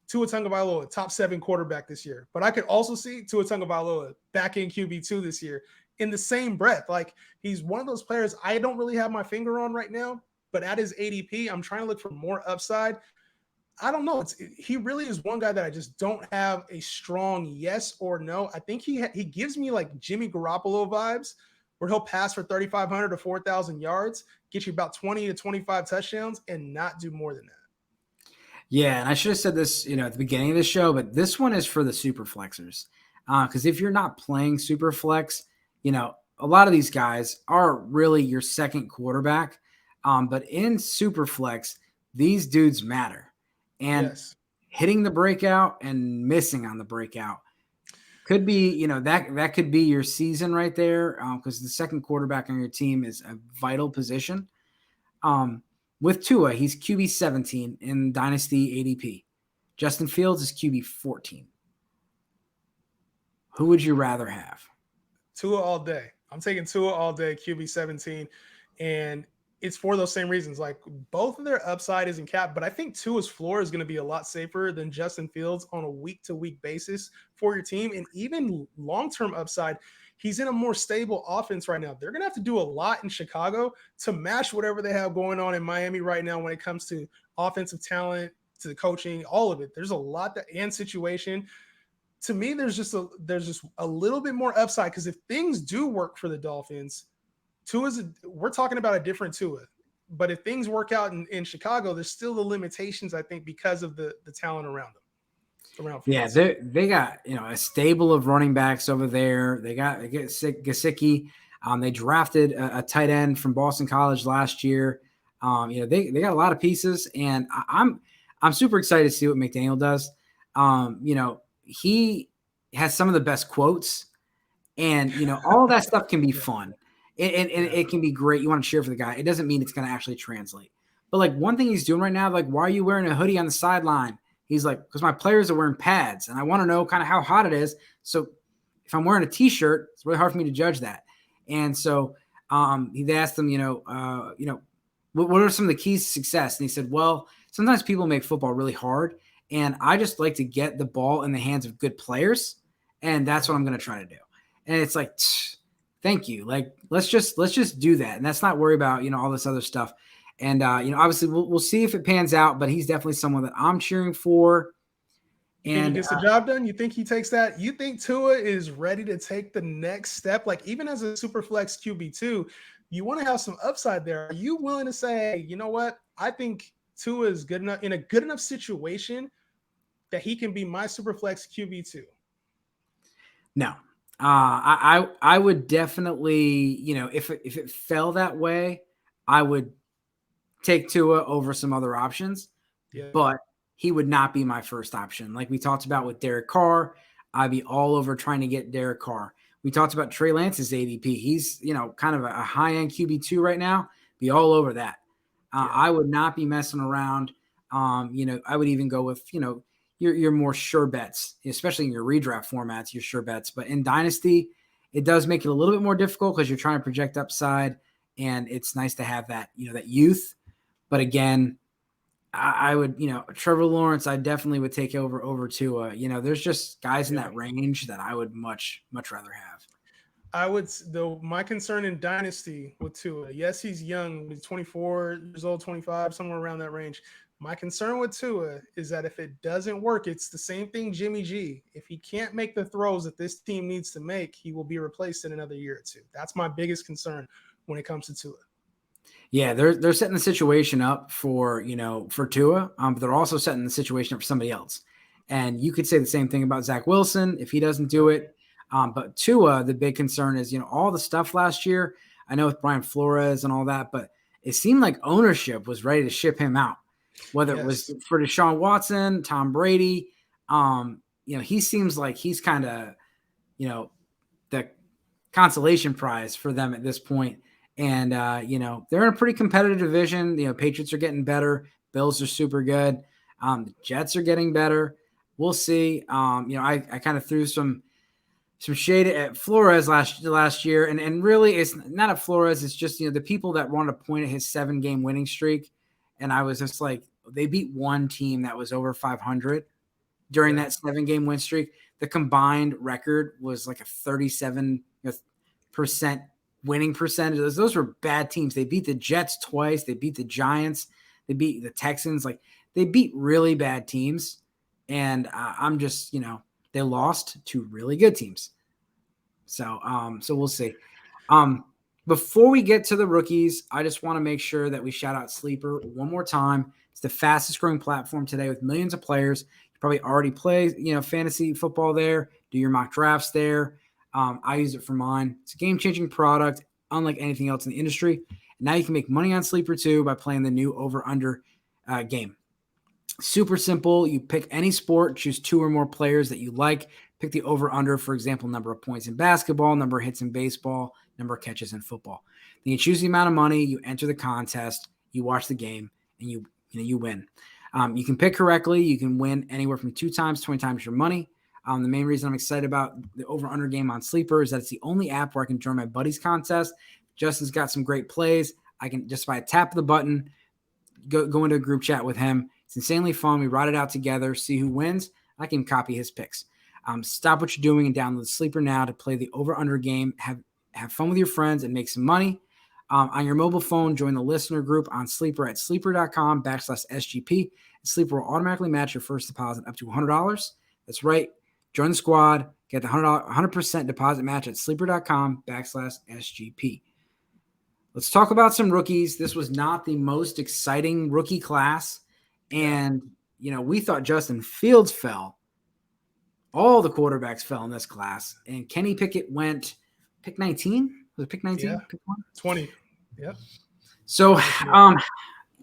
Tua Tagovailoa top 7 quarterback this year, but I could also see Tua Tagovailoa back in QB2 this year in the same breath. Like he's one of those players I don't really have my finger on right now, but at his ADP, I'm trying to look for more upside. I don't know. He really is one guy that I just don't have a strong yes or no. I think he gives me like Jimmy Garoppolo vibes, where he'll pass for 3,500 to 4,000 yards, get you about 20 to 25 touchdowns, and not do more than that. Yeah, and I should have said this, at the beginning of the show, but this one is for the super flexers. Because if you're not playing super flex, a lot of these guys are really your second quarterback. But in super flex, these dudes matter. And hitting the breakout and missing on the breakout could be, that could be your season right there, because the second quarterback on your team is a vital position. With Tua, he's QB 17 in Dynasty ADP. Justin Fields is QB 14. Who would you rather have? Tua all day. I'm taking Tua all day, QB 17. And it's for those same reasons. Like both of their upside isn't capped, but I think Tua's floor is going to be a lot safer than Justin Fields on a week-to-week basis for your team. And even long-term upside, he's in a more stable offense right now. They're going to have to do a lot in Chicago to match whatever they have going on in Miami right now when it comes to offensive talent, to the coaching, all of it. There's a lot and situation. To me, there's just a little bit more upside because if things do work for the Dolphins, we're talking about a different Tua. But if things work out in Chicago, there's still the limitations, I think, because of the talent around them. Yeah, they got a stable of running backs over there. They get Gesicki. They drafted a tight end from Boston College last year. They got a lot of pieces, and I'm super excited to see what McDaniel does. He has some of the best quotes, and all that stuff can be fun, and it can be great. You want to cheer for the guy. It doesn't mean it's going to actually translate. But like one thing he's doing right now, like, why are you wearing a hoodie on the sideline? He's like, because my players are wearing pads, and I want to know kind of how hot it is. So if I'm wearing a T-shirt, it's really hard for me to judge that. And so they asked him, what are some of the keys to success? And he said, well, sometimes people make football really hard, and I just like to get the ball in the hands of good players, and that's what I'm going to try to do. And it's like, thank you. Like, let's just do that, and let's not worry about all this other stuff. And obviously we'll see if it pans out, but he's definitely someone that I'm cheering for. And think he gets the job done? You think he takes that? You think Tua is ready to take the next step? Like, even as a super flex QB2, you want to have some upside there. Are you willing to say, you know what? I think Tua is good enough in a good enough situation that he can be my super flex QB2? No. I would definitely, if it fell that way, I would take Tua over some other options, but he would not be my first option. Like we talked about with Derek Carr, I'd be all over trying to get Derek Carr. We talked about Trey Lance's ADP. He's, kind of a high-end QB2 right now. Be all over that. I would not be messing around. I would even go with, your more sure bets, especially in your redraft formats, your sure bets. But in Dynasty, it does make it a little bit more difficult because you're trying to project upside, and it's nice to have that, that youth. But again, I would, Trevor Lawrence, I definitely would take over Tua. There's just guys in that range that I would much rather have. I would, though, my concern in Dynasty with Tua, yes, he's young, he's 24 years old, 25, somewhere around that range. My concern with Tua is that if it doesn't work, it's the same thing Jimmy G. If he can't make the throws that this team needs to make, he will be replaced in another year or two. That's my biggest concern when it comes to Tua. Yeah, they're setting the situation up for Tua, but they're also setting the situation up for somebody else. And you could say the same thing about Zach Wilson if he doesn't do it. But Tua, the big concern is, all the stuff last year. I know with Brian Flores and all that, but it seemed like ownership was ready to ship him out, whether it was for Deshaun Watson, Tom Brady. He seems like he's kind of, the consolation prize for them at this point. And, they're in a pretty competitive division. Patriots are getting better. Bills are super good. The Jets are getting better. We'll see. I kind of threw some shade at Flores last year. And really, it's not at Flores. It's just, the people that wanted to point at his 7-game winning streak. And I was just like, they beat one team that was over 500 during that 7-game win streak. The combined record was like a 37% winning percentages. Those were bad teams. They beat the Jets twice. They beat the Giants. They beat the Texans. Like, they beat really bad teams. And I'm just, they lost to really good teams. So we'll see. Before we get to the rookies, I just want to make sure that we shout out Sleeper one more time. It's the fastest growing platform today with millions of players. You probably already play, fantasy football there, do your mock drafts there. I use it for mine. It's a game-changing product, unlike anything else in the industry. And now you can make money on Sleeper too by playing the new over-under game. Super simple. You pick any sport, choose 2 or more players that you like. Pick the over-under, for example, number of points in basketball, number of hits in baseball, number of catches in football. Then you choose the amount of money, you enter the contest, you watch the game, and you win. You can pick correctly. You can win anywhere from 2 times, 20 times your money. The main reason I'm excited about the over-under game on Sleeper is that it's the only app where I can join my buddies contest. Justin's got some great plays. I can just by a tap of the button, go into a group chat with him. It's insanely fun. We write it out together, see who wins. I can copy his picks. Stop what you're doing and download Sleeper now to play the over-under game. Have fun with your friends and make some money. On your mobile phone, join the listener group on Sleeper at sleeper.com/SGP. Sleeper will automatically match your first deposit up to $100. That's right. Join the squad. Get the 100% deposit match at sleeper.com/SGP. Let's talk about some rookies. This was not the most exciting rookie class. And, we thought Justin Fields fell. All the quarterbacks fell in this class. And Kenny Pickett went pick 19. Was it pick 19? Yeah. Pick 1? 20. Yep. So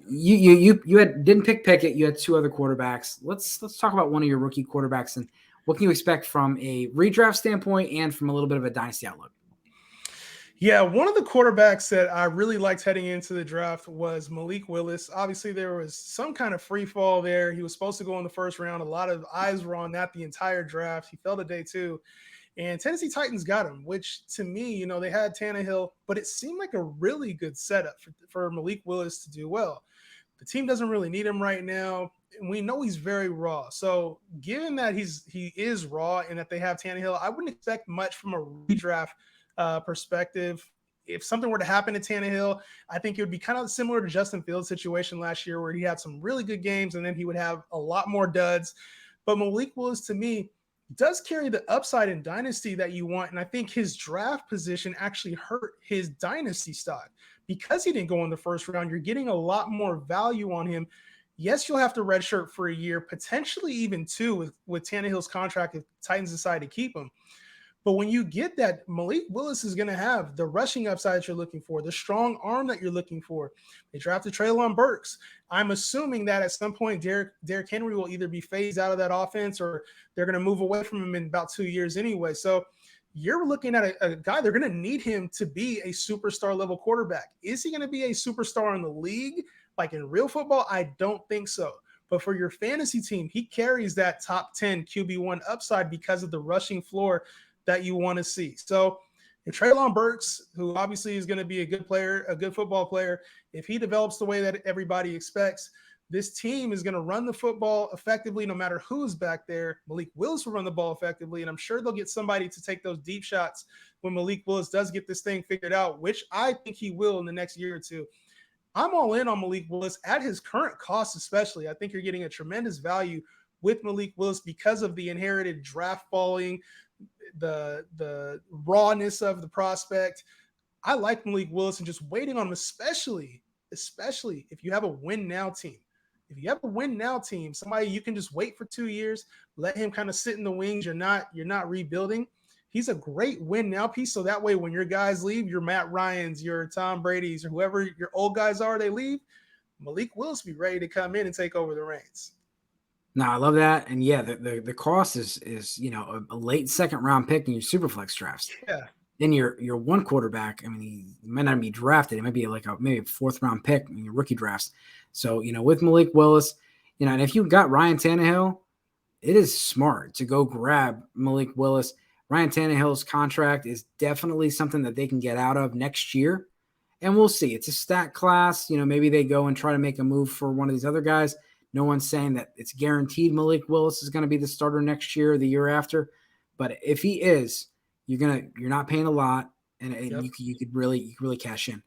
you didn't pick Pickett. You had two other quarterbacks. Let's talk about one of your rookie quarterbacks and what can you expect from a redraft standpoint and from a little bit of a dynasty outlook. Yeah, one of the quarterbacks that I really liked heading into the draft was Malik Willis. Obviously, there was some kind of free fall there. He was supposed to go in the first round. A lot of eyes were on that the entire draft. He fell to day 2. And Tennessee Titans got him, which to me, they had Tannehill, but it seemed like a really good setup for Malik Willis to do well. The team doesn't really need him right now. And we know he's very raw. So given that he is raw and that they have Tannehill, I wouldn't expect much from a redraft perspective. If something were to happen to Tannehill, I think it would be kind of similar to Justin Fields' situation last year where he had some really good games and then he would have a lot more duds. But Malik Willis, to me, does carry the upside in dynasty that you want. And I think his draft position actually hurt his dynasty stock. Because he didn't go in the first round, you're getting a lot more value on him. Yes, you'll have to redshirt for a year, potentially even 2 with Tannehill's contract if Titans decide to keep him. But when you get that, Malik Willis is going to have the rushing upside you're looking for, the strong arm that you're looking for. They drafted Treylon Burks. I'm assuming that at some point Derrick Henry will either be phased out of that offense or they're going to move away from him in about 2 years anyway. So you're looking at a guy, they're going to need him to be a superstar level quarterback. Is he going to be a superstar in the league? Like in real football, I don't think so. But for your fantasy team, he carries that top 10 QB1 upside because of the rushing floor that you want to see. So if Treylon Burks, who obviously is going to be a good player, a good football player, if he develops the way that everybody expects, this team is going to run the football effectively no matter who's back there. Malik Willis will run the ball effectively, and I'm sure they'll get somebody to take those deep shots when Malik Willis does get this thing figured out, which I think he will in the next year or two. I'm all in on Malik Willis at his current cost especially. I think you're getting a tremendous value with Malik Willis because of the inherited draft falling, the rawness of the prospect. I like Malik Willis and just waiting on him, especially if you have a win now team. If you have a win now team, somebody you can just wait for 2 years, let him kind of sit in the wings. You're not rebuilding. He's a great win now piece. So that way, when your guys leave, your Matt Ryans, your Tom Brady's, or whoever your old guys are, they leave, Malik Willis be ready to come in and take over the reins. No, I love that. And yeah, the cost is a late second round pick in your superflex drafts. Yeah. Then your one quarterback, I mean, he might not be drafted. It might be like maybe a 4th round pick in your rookie drafts. So, with Malik Willis, and if you got Ryan Tannehill, it is smart to go grab Malik Willis. Ryan Tannehill's contract is definitely something that they can get out of next year. And we'll see. It's a stat class. Maybe they go and try to make a move for one of these other guys. No one's saying that it's guaranteed Malik Willis is going to be the starter next year or the year after. But if he is, you're not paying a lot, and yep. you could really cash in.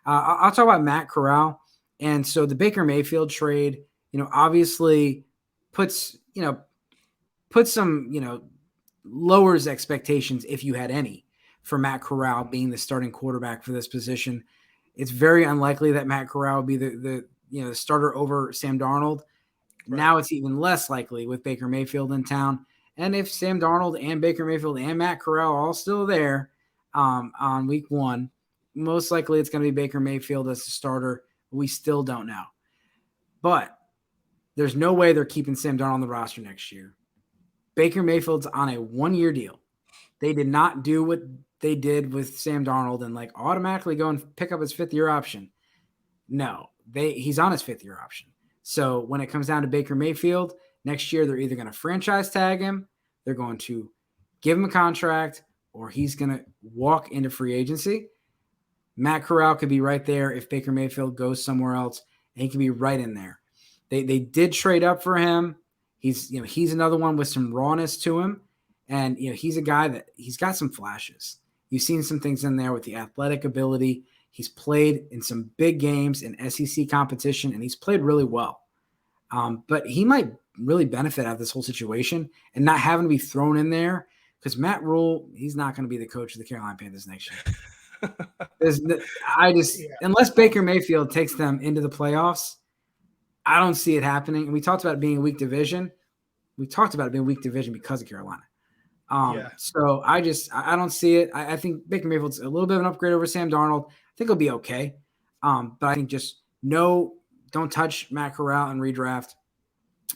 I'll talk about Matt Corral. And so the Baker Mayfield trade, obviously puts some, lowers expectations if you had any for Matt Corral being the starting quarterback for this position. It's very unlikely that Matt Corral will be the starter over Sam Darnold. Right. Now it's even less likely with Baker Mayfield in town. And if Sam Darnold and Baker Mayfield and Matt Corral are all still there on week 1, most likely it's going to be Baker Mayfield as the starter. We still don't know. But there's no way they're keeping Sam Darnold on the roster next year. Baker Mayfield's on a 1-year deal. They did not do what they did with Sam Darnold and automatically go and pick up his 5th-year option. No, he's on his 5th-year option. So when it comes down to Baker Mayfield, next year they're either going to franchise tag him, they're going to give him a contract, or he's going to walk into free agency. Matt Corral could be right there if Baker Mayfield goes somewhere else, and he can be right in there. They did trade up for him. He's another one with some rawness to him, and he's a guy that he's got some flashes. You've seen some things in there with the athletic ability. He's played in some big games in SEC competition, and he's played really well. But he might really benefit out of this whole situation and not having to be thrown in there because Matt Rule, he's not going to be the coach of the Carolina Panthers next year. Unless Baker Mayfield takes them into the playoffs, I don't see it happening. And we talked about it being a weak division. We talked about it being a weak division because of Carolina. So I don't see it. I think Baker Mayfield's a little bit of an upgrade over Sam Darnold. I think he'll be okay. But I think don't touch Matt Corral and redraft.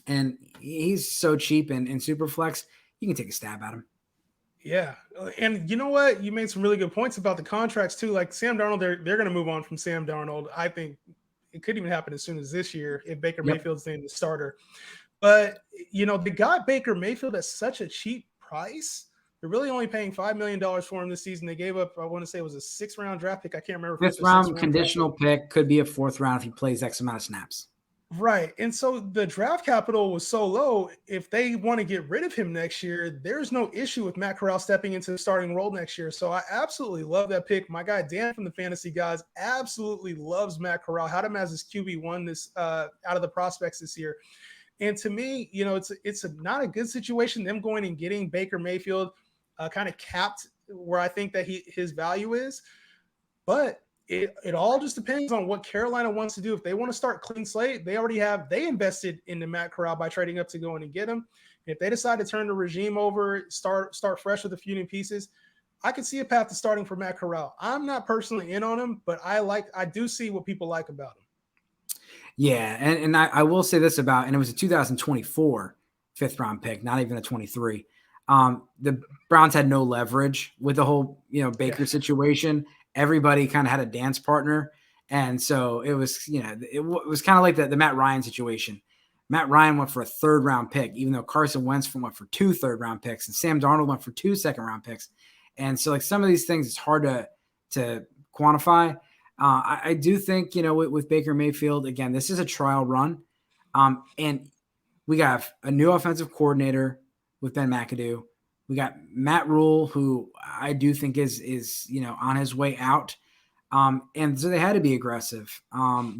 And he's so cheap in Superflex, you can take a stab at him. Yeah. And you know what? You made some really good points about the contracts too. Like Sam Darnold, they're going to move on from Sam Darnold. I think it could even happen as soon as this year if Baker Mayfield's named the starter. But, they got Baker Mayfield at such a cheap price. They're really only paying $5 million for him this season. They gave up, I want to say it was a 6th-round draft pick. I can't remember. Fifth round conditional pick, could be a 4th round if he plays X amount of snaps. Right. And so the draft capital was so low. If they want to get rid of him next year, there's no issue with Matt Corral stepping into the starting role next year. So I absolutely love that pick. My guy Dan from the Fantasy Gods absolutely loves Matt Corral. Had him as his QB1 this out of the prospects this year. And to me, it's not a good situation. Them going and getting Baker Mayfield kind of capped where I think that his value is. But it all just depends on what Carolina wants to do. If they want to start clean slate, they invested into Matt Corral by trading up to go in and get him. If they decide to turn the regime over, start fresh with a few new pieces, I could see a path to starting for Matt Corral. I'm not personally in on him, but I do see what people like about him. Yeah, and I will say this about, and it was a 2024 5th-round pick, not even a 23. The Browns had no leverage with the whole, Baker situation. Everybody kind of had a dance partner. And so it was, it was kind of like the Matt Ryan situation. Matt Ryan went for a 3rd-round pick, even though Carson Wentz went for 2 3rd-round picks, and Sam Darnold went for 2 2nd-round picks. And so like some of these things, it's hard to quantify. I do think, with Baker Mayfield, again, this is a trial run. And we got a new offensive coordinator with Ben McAdoo. We got Matt Rule, who I do think is on his way out. And so they had to be aggressive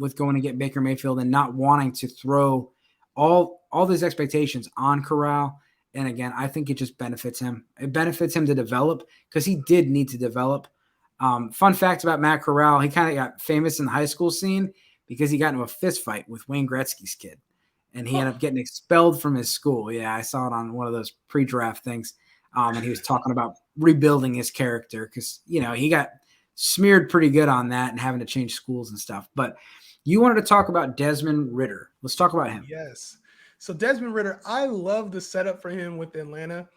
with going to get Baker Mayfield and not wanting to throw all these expectations on Corral. And again, I think it just benefits him. It benefits him to develop because he did need to develop. Fun fact about Matt Corral, he kind of got famous in the high school scene because he got into a fist fight with Wayne Gretzky's kid. And he ended up getting expelled from his school. Yeah, I saw it on one of those pre-draft things. And he was talking about rebuilding his character because, he got smeared pretty good on that and having to change schools and stuff. But you wanted to talk about Desmond Ridder. Let's talk about him. Yes. So Desmond Ridder, I love the setup for him with Atlanta.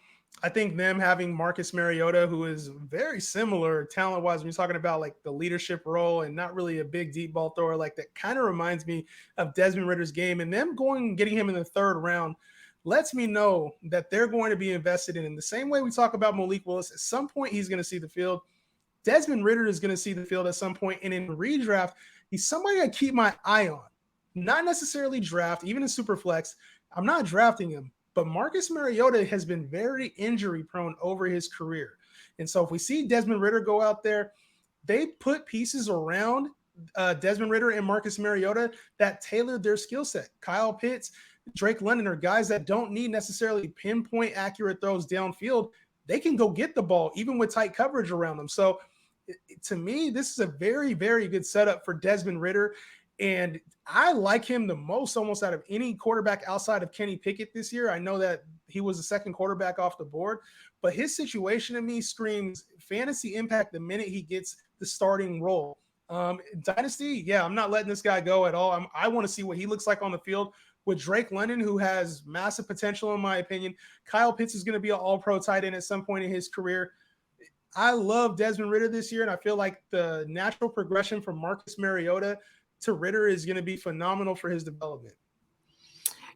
I think them having Marcus Mariota, who is very similar talent-wise when you're talking about like the leadership role and not really a big deep ball thrower, like that kind of reminds me of Desmond Ridder's game. And them going and getting him in the 3rd round lets me know that they're going to be invested in the same way we talk about Malik Willis. At some point, he's going to see the field. Desmond Ridder is going to see the field at some point. And in redraft, he's somebody I keep my eye on. Not necessarily draft, even in Superflex. I'm not drafting him. But Marcus Mariota has been very injury prone over his career. And so if we see Desmond Ridder go out there, they put pieces around Desmond Ridder and Marcus Mariota that tailored their skill set. Kyle Pitts, Drake London are guys that don't need necessarily pinpoint accurate throws downfield. They can go get the ball even with tight coverage around them. So to me, this is a very, very good setup for Desmond Ridder. And I like him the most almost out of any quarterback outside of Kenny Pickett this year. I know that he was the 2nd quarterback off the board, but his situation to me screams fantasy impact the minute he gets the starting role. Dynasty, yeah, I'm not letting this guy go at all. I want to see what he looks like on the field with Drake London, who has massive potential in my opinion. Kyle Pitts is going to be an all-pro tight end at some point in his career. I love Desmond Ridder this year, and I feel like the natural progression from Marcus Mariota to Ridder is going to be phenomenal for his development.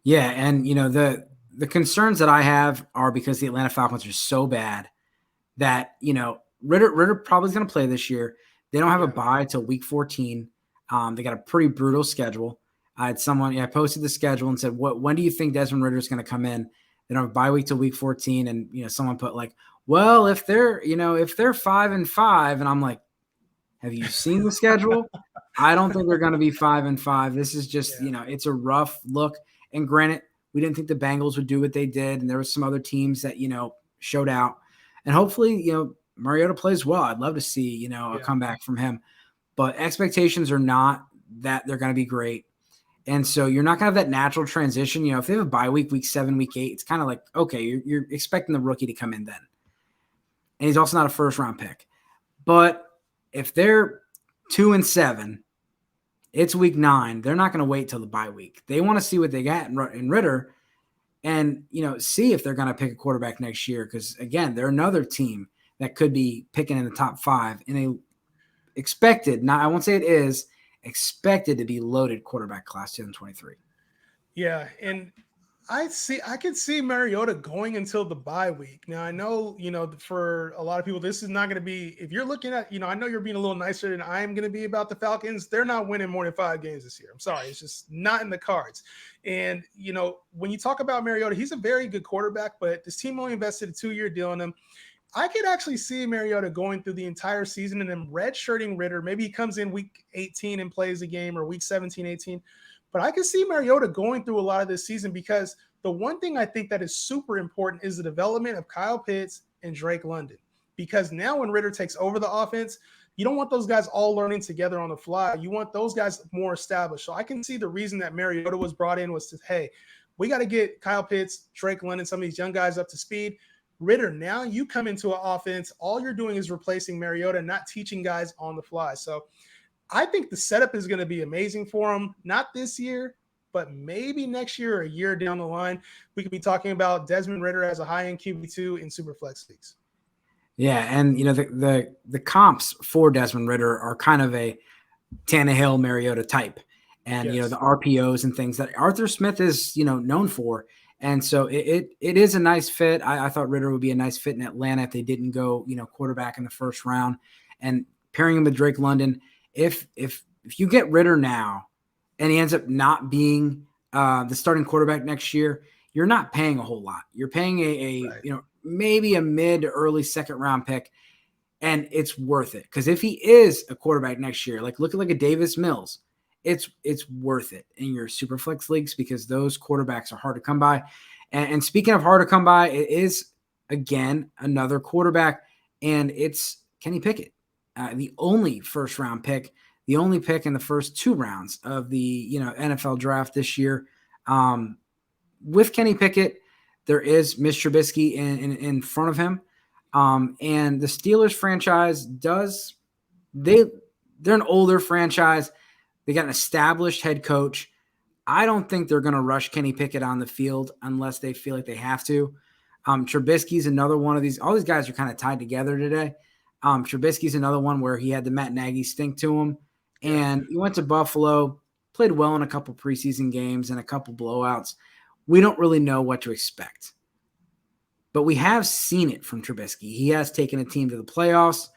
Yeah, and the concerns that I have are because the Atlanta Falcons are so bad that Ridder probably is going to play this year. They don't have a bye till week 14. They got a pretty brutal schedule. I posted the schedule and said, when do you think Desmond Ridder is going to come in? They don't have a bye week till week 14, and someone put like, well, if they're 5-5, and I'm like, have you seen the schedule? I don't think they're going to be 5-5. This is just, it's a rough look. And granted, we didn't think the Bengals would do what they did. And there was some other teams that, showed out. And hopefully, Mariota plays well. I'd love to see, a comeback from him. But expectations are not that they're going to be great. And so you're not going to have that natural transition. If they have a bye week 7, week 8, it's kind of like, okay, you're expecting the rookie to come in then. And he's also not a first-round pick. But if they're 2-7, it's week 9. They're not going to wait till the bye week. They want to see what they got in Ritter and, see if they're going to pick a quarterback next year. Because, again, they're another team that could be picking in the top 5 in a expected, I won't say it is, expected to be loaded quarterback class 2023. Yeah, and I could see Mariota going until the bye week. Now I know, for a lot of people, this is not going to be, if you're looking at, I know you're being a little nicer than I am going to be about the Falcons. They're not winning more than 5 games this year. I'm sorry. It's just not in the cards. And, when you talk about Mariota, he's a very good quarterback, but this team only invested a 2-year deal in him. I could actually see Mariota going through the entire season and then redshirting Ritter. Maybe he comes in week 18 and plays a game, or week 17, 18. But I can see Mariota going through a lot of this season, because the one thing I think that is super important is the development of Kyle Pitts and Drake London. Because now when Ritter takes over the offense, you don't want those guys all learning together on the fly. You want those guys more established. So I can see the reason that Mariota was brought in was to, hey, we got to get Kyle Pitts, Drake London, some of these young guys up to speed. Ritter, now you come into an offense, all you're doing is replacing Mariota, not teaching guys on the fly. So I think the setup is going to be amazing for him. Not this year, but maybe next year or a year down the line, we could be talking about Desmond Ritter as a high-end QB2 in Superflex leagues. Yeah, and the comps for Desmond Ritter are kind of a Tannehill, Mariota type, and Yes. The RPOs and things that Arthur Smith is known for. And so it is a nice fit. I thought Ritter would be a nice fit in Atlanta if they didn't go, quarterback in the first round. And pairing him with Drake London, if you get Ritter now and he ends up not being the starting quarterback next year, you're not paying a whole lot. You're paying right. Maybe a mid to early second round pick, and it's worth it. Because if he is a quarterback next year, look at a Davis Mills, it's worth it in your super flex leagues, because those quarterbacks are hard to come by. And speaking of hard to come by, it is, again, another quarterback, and it's Kenny Pickett, the only first round pick, the only pick in the first 2 rounds of the NFL draft this year. With Kenny Pickett, there is Mitch Trubisky in front of him, and the Steelers franchise they're an older franchise. They got an established head coach. I don't think they're going to rush Kenny Pickett on the field unless they feel like they have to. Trubisky's another one of these. All these guys are kind of tied together today. Trubisky's another one where he had the Matt Nagy stink to him. And he went to Buffalo, played well in a couple preseason games and a couple blowouts. We don't really know what to expect. But we have seen it from Trubisky. He has taken a team to the playoffs.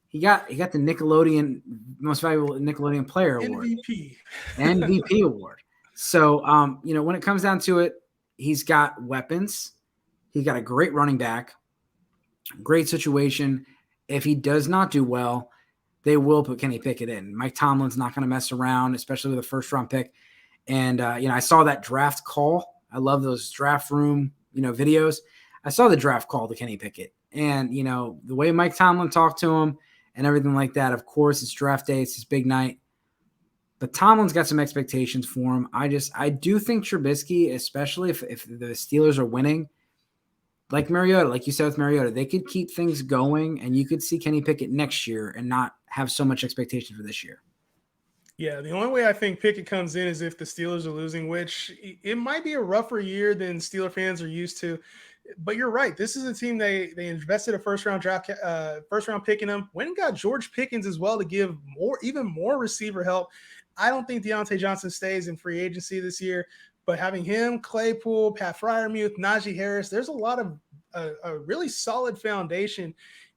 He got the Nickelodeon Most Valuable Nickelodeon Player Award. MVP award. So, when it comes down to it, he's got weapons. He's got a great running back, great situation. If he does not do well, they will put Kenny Pickett in. Mike Tomlin's not going to mess around, especially with a first-round pick. And, I saw that draft call. I love those draft room, videos. I saw the draft call to Kenny Pickett. And, the way Mike Tomlin talked to him and everything like that, of course, it's draft day. It's his big night. But Tomlin's got some expectations for him. I do think Trubisky, especially if the Steelers are winning, like Mariota, like you said with Mariota, they could keep things going, and you could see Kenny Pickett next year and not have so much expectation for this year. Yeah, the only way I think Pickett comes in is if the Steelers are losing, which it might be a rougher year than Steeler fans are used to. But you're right. This is a team they invested a first round pick in them. Went and got George Pickens as well to give even more receiver help. I don't think Deontay Johnson stays in free agency this year, but having him, Claypool, Pat Freiermuth, Najee Harris, there's a lot of a really solid foundation.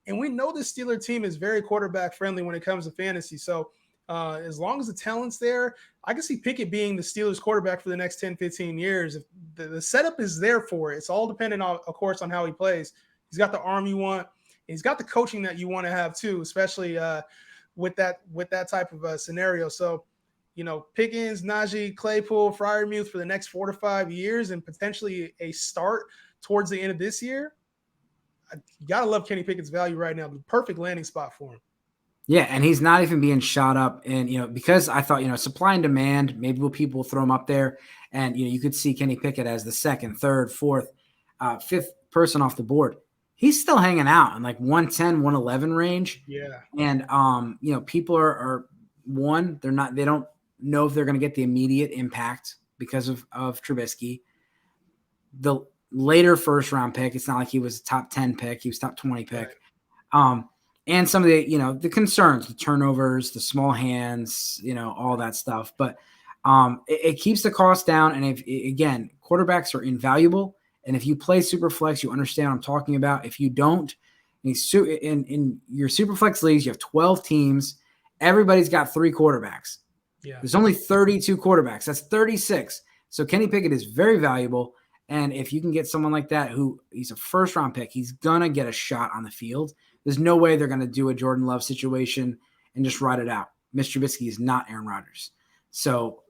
And we know the Steeler team is very quarterback friendly when it comes to fantasy. So as long as the talent's there, I can see Pickett being the Steelers quarterback for the next 10, 15 years. If the setup is there for it. It's all dependent on, of course, on how he plays. He's got the arm you want. He's got the coaching that you want to have too, especially with that type of scenario. So, Pickens, Najee, Claypool, Freiermuth for the next 4 to 5 years, and potentially a start towards the end of this year. you gotta love Kenny Pickett's value right now. The perfect landing spot for him. Yeah, and he's not even being shot up. And, because I thought, supply and demand, maybe people throw him up there. And, you could see Kenny Pickett as the second, third, fourth, fifth person off the board. He's still hanging out in like 110, 111 range. Yeah. And, people are they don't know if they're going to get the immediate impact because of Trubisky. The later first round pick, it's not like he was a top 10 pick. He was top 20 pick. Right. And some of the, the concerns, the turnovers, the small hands, all that stuff. But it keeps the cost down. And again, quarterbacks are invaluable. And if you play Superflex, you understand what I'm talking about. If you don't, in your Superflex leagues, you have 12 teams. Everybody's got 3 quarterbacks. Yeah. There's only 32 quarterbacks. That's 36. So Kenny Pickett is very valuable. And if you can get someone like that he's a first-round pick, he's going to get a shot on the field. There's no way they're going to do a Jordan Love situation and just ride it out. Mr. Trubisky is not Aaron Rodgers. So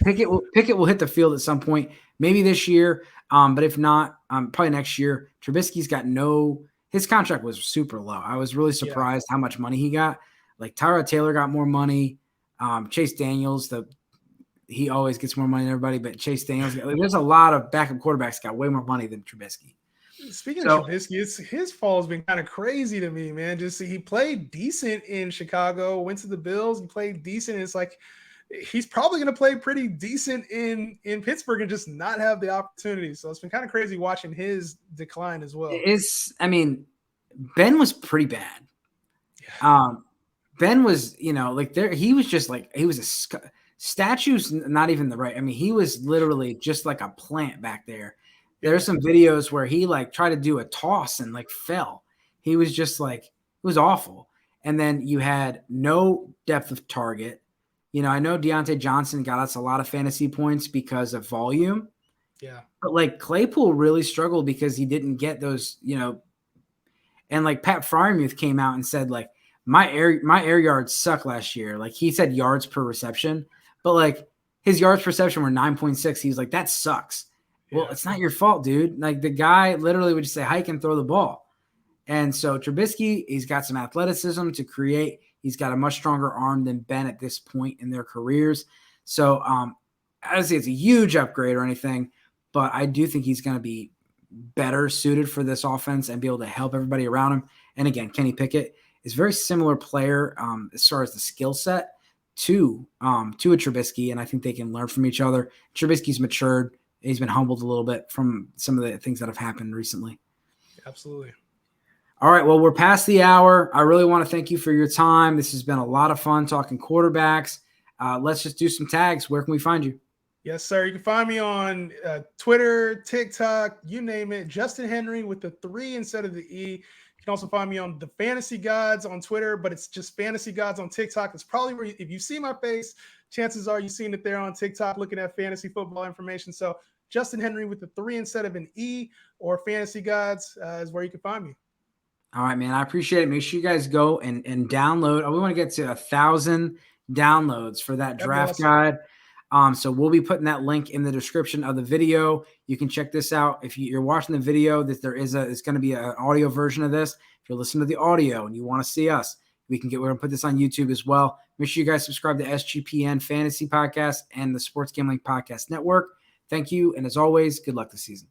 Pickett will hit the field at some point, maybe this year, but if not, probably next year. Trubisky's got his contract was super low. I was really surprised how much money he got. Like Tyrod Taylor got more money. Chase Daniels, he always gets more money than everybody, but Chase Daniels, there's a lot of backup quarterbacks got way more money than Trubisky. Speaking of Trubisky, his fall has been kind of crazy to me, man. Just he played decent in Chicago, went to the Bills, and played decent. It's like he's probably going to play pretty decent in Pittsburgh and just not have the opportunity. So it's been kind of crazy watching his decline as well. Ben was pretty bad. Yeah. Ben was, he was just like, he was a statue's not even the right. I mean, he was literally just like a plant back there. There's some videos where he tried to do a toss and fell. He was just it was awful. And then you had no depth of target. I know Deontay Johnson got us a lot of fantasy points because of volume. Yeah. But Claypool really struggled because he didn't get those, and Pat Freiermuth came out and said my air yards suck last year. He said yards per reception, but his yards per reception were 9.6. He was like, that sucks. Well, it's not your fault, dude. The guy literally would just say hike and throw the ball. And so Trubisky, he's got some athleticism to create. He's got a much stronger arm than Ben at this point in their careers. So I don't say it's a huge upgrade or anything, but I do think he's going to be better suited for this offense and be able to help everybody around him. And again, Kenny Pickett is a very similar player as far as the skill set to a Trubisky, and I think they can learn from each other. Trubisky's matured. He's been humbled a little bit from some of the things that have happened recently. Absolutely. All right, well, we're past the hour. I really want to thank you for your time. This has been a lot of fun talking quarterbacks. Let's just do some tags. Where can we find you? Yes, sir. You can find me on Twitter, TikTok, you name it. Justin Henry with the 3 instead of the E. You can also find me on the Fantasy Gods on Twitter, but it's just Fantasy Gods on TikTok. It's probably where if you see my face, chances are you've seen it there on TikTok looking at fantasy football information. So Justin Henry with the 3 instead of an E, or Fantasy Gods is where you can find me. All right, man. I appreciate it. Make sure you guys go and download. We want to get to 1,000 downloads for that draft guide. So we'll be putting that link in the description of the video. You can check this out. If you're watching the video, that it's going to be an audio version of this. If you're listening to the audio and you want to see us, we're going to put this on YouTube as well. Make sure you guys subscribe to SGPN Fantasy Podcast and the Sports Gambling Podcast Network. Thank you. And as always, good luck this season.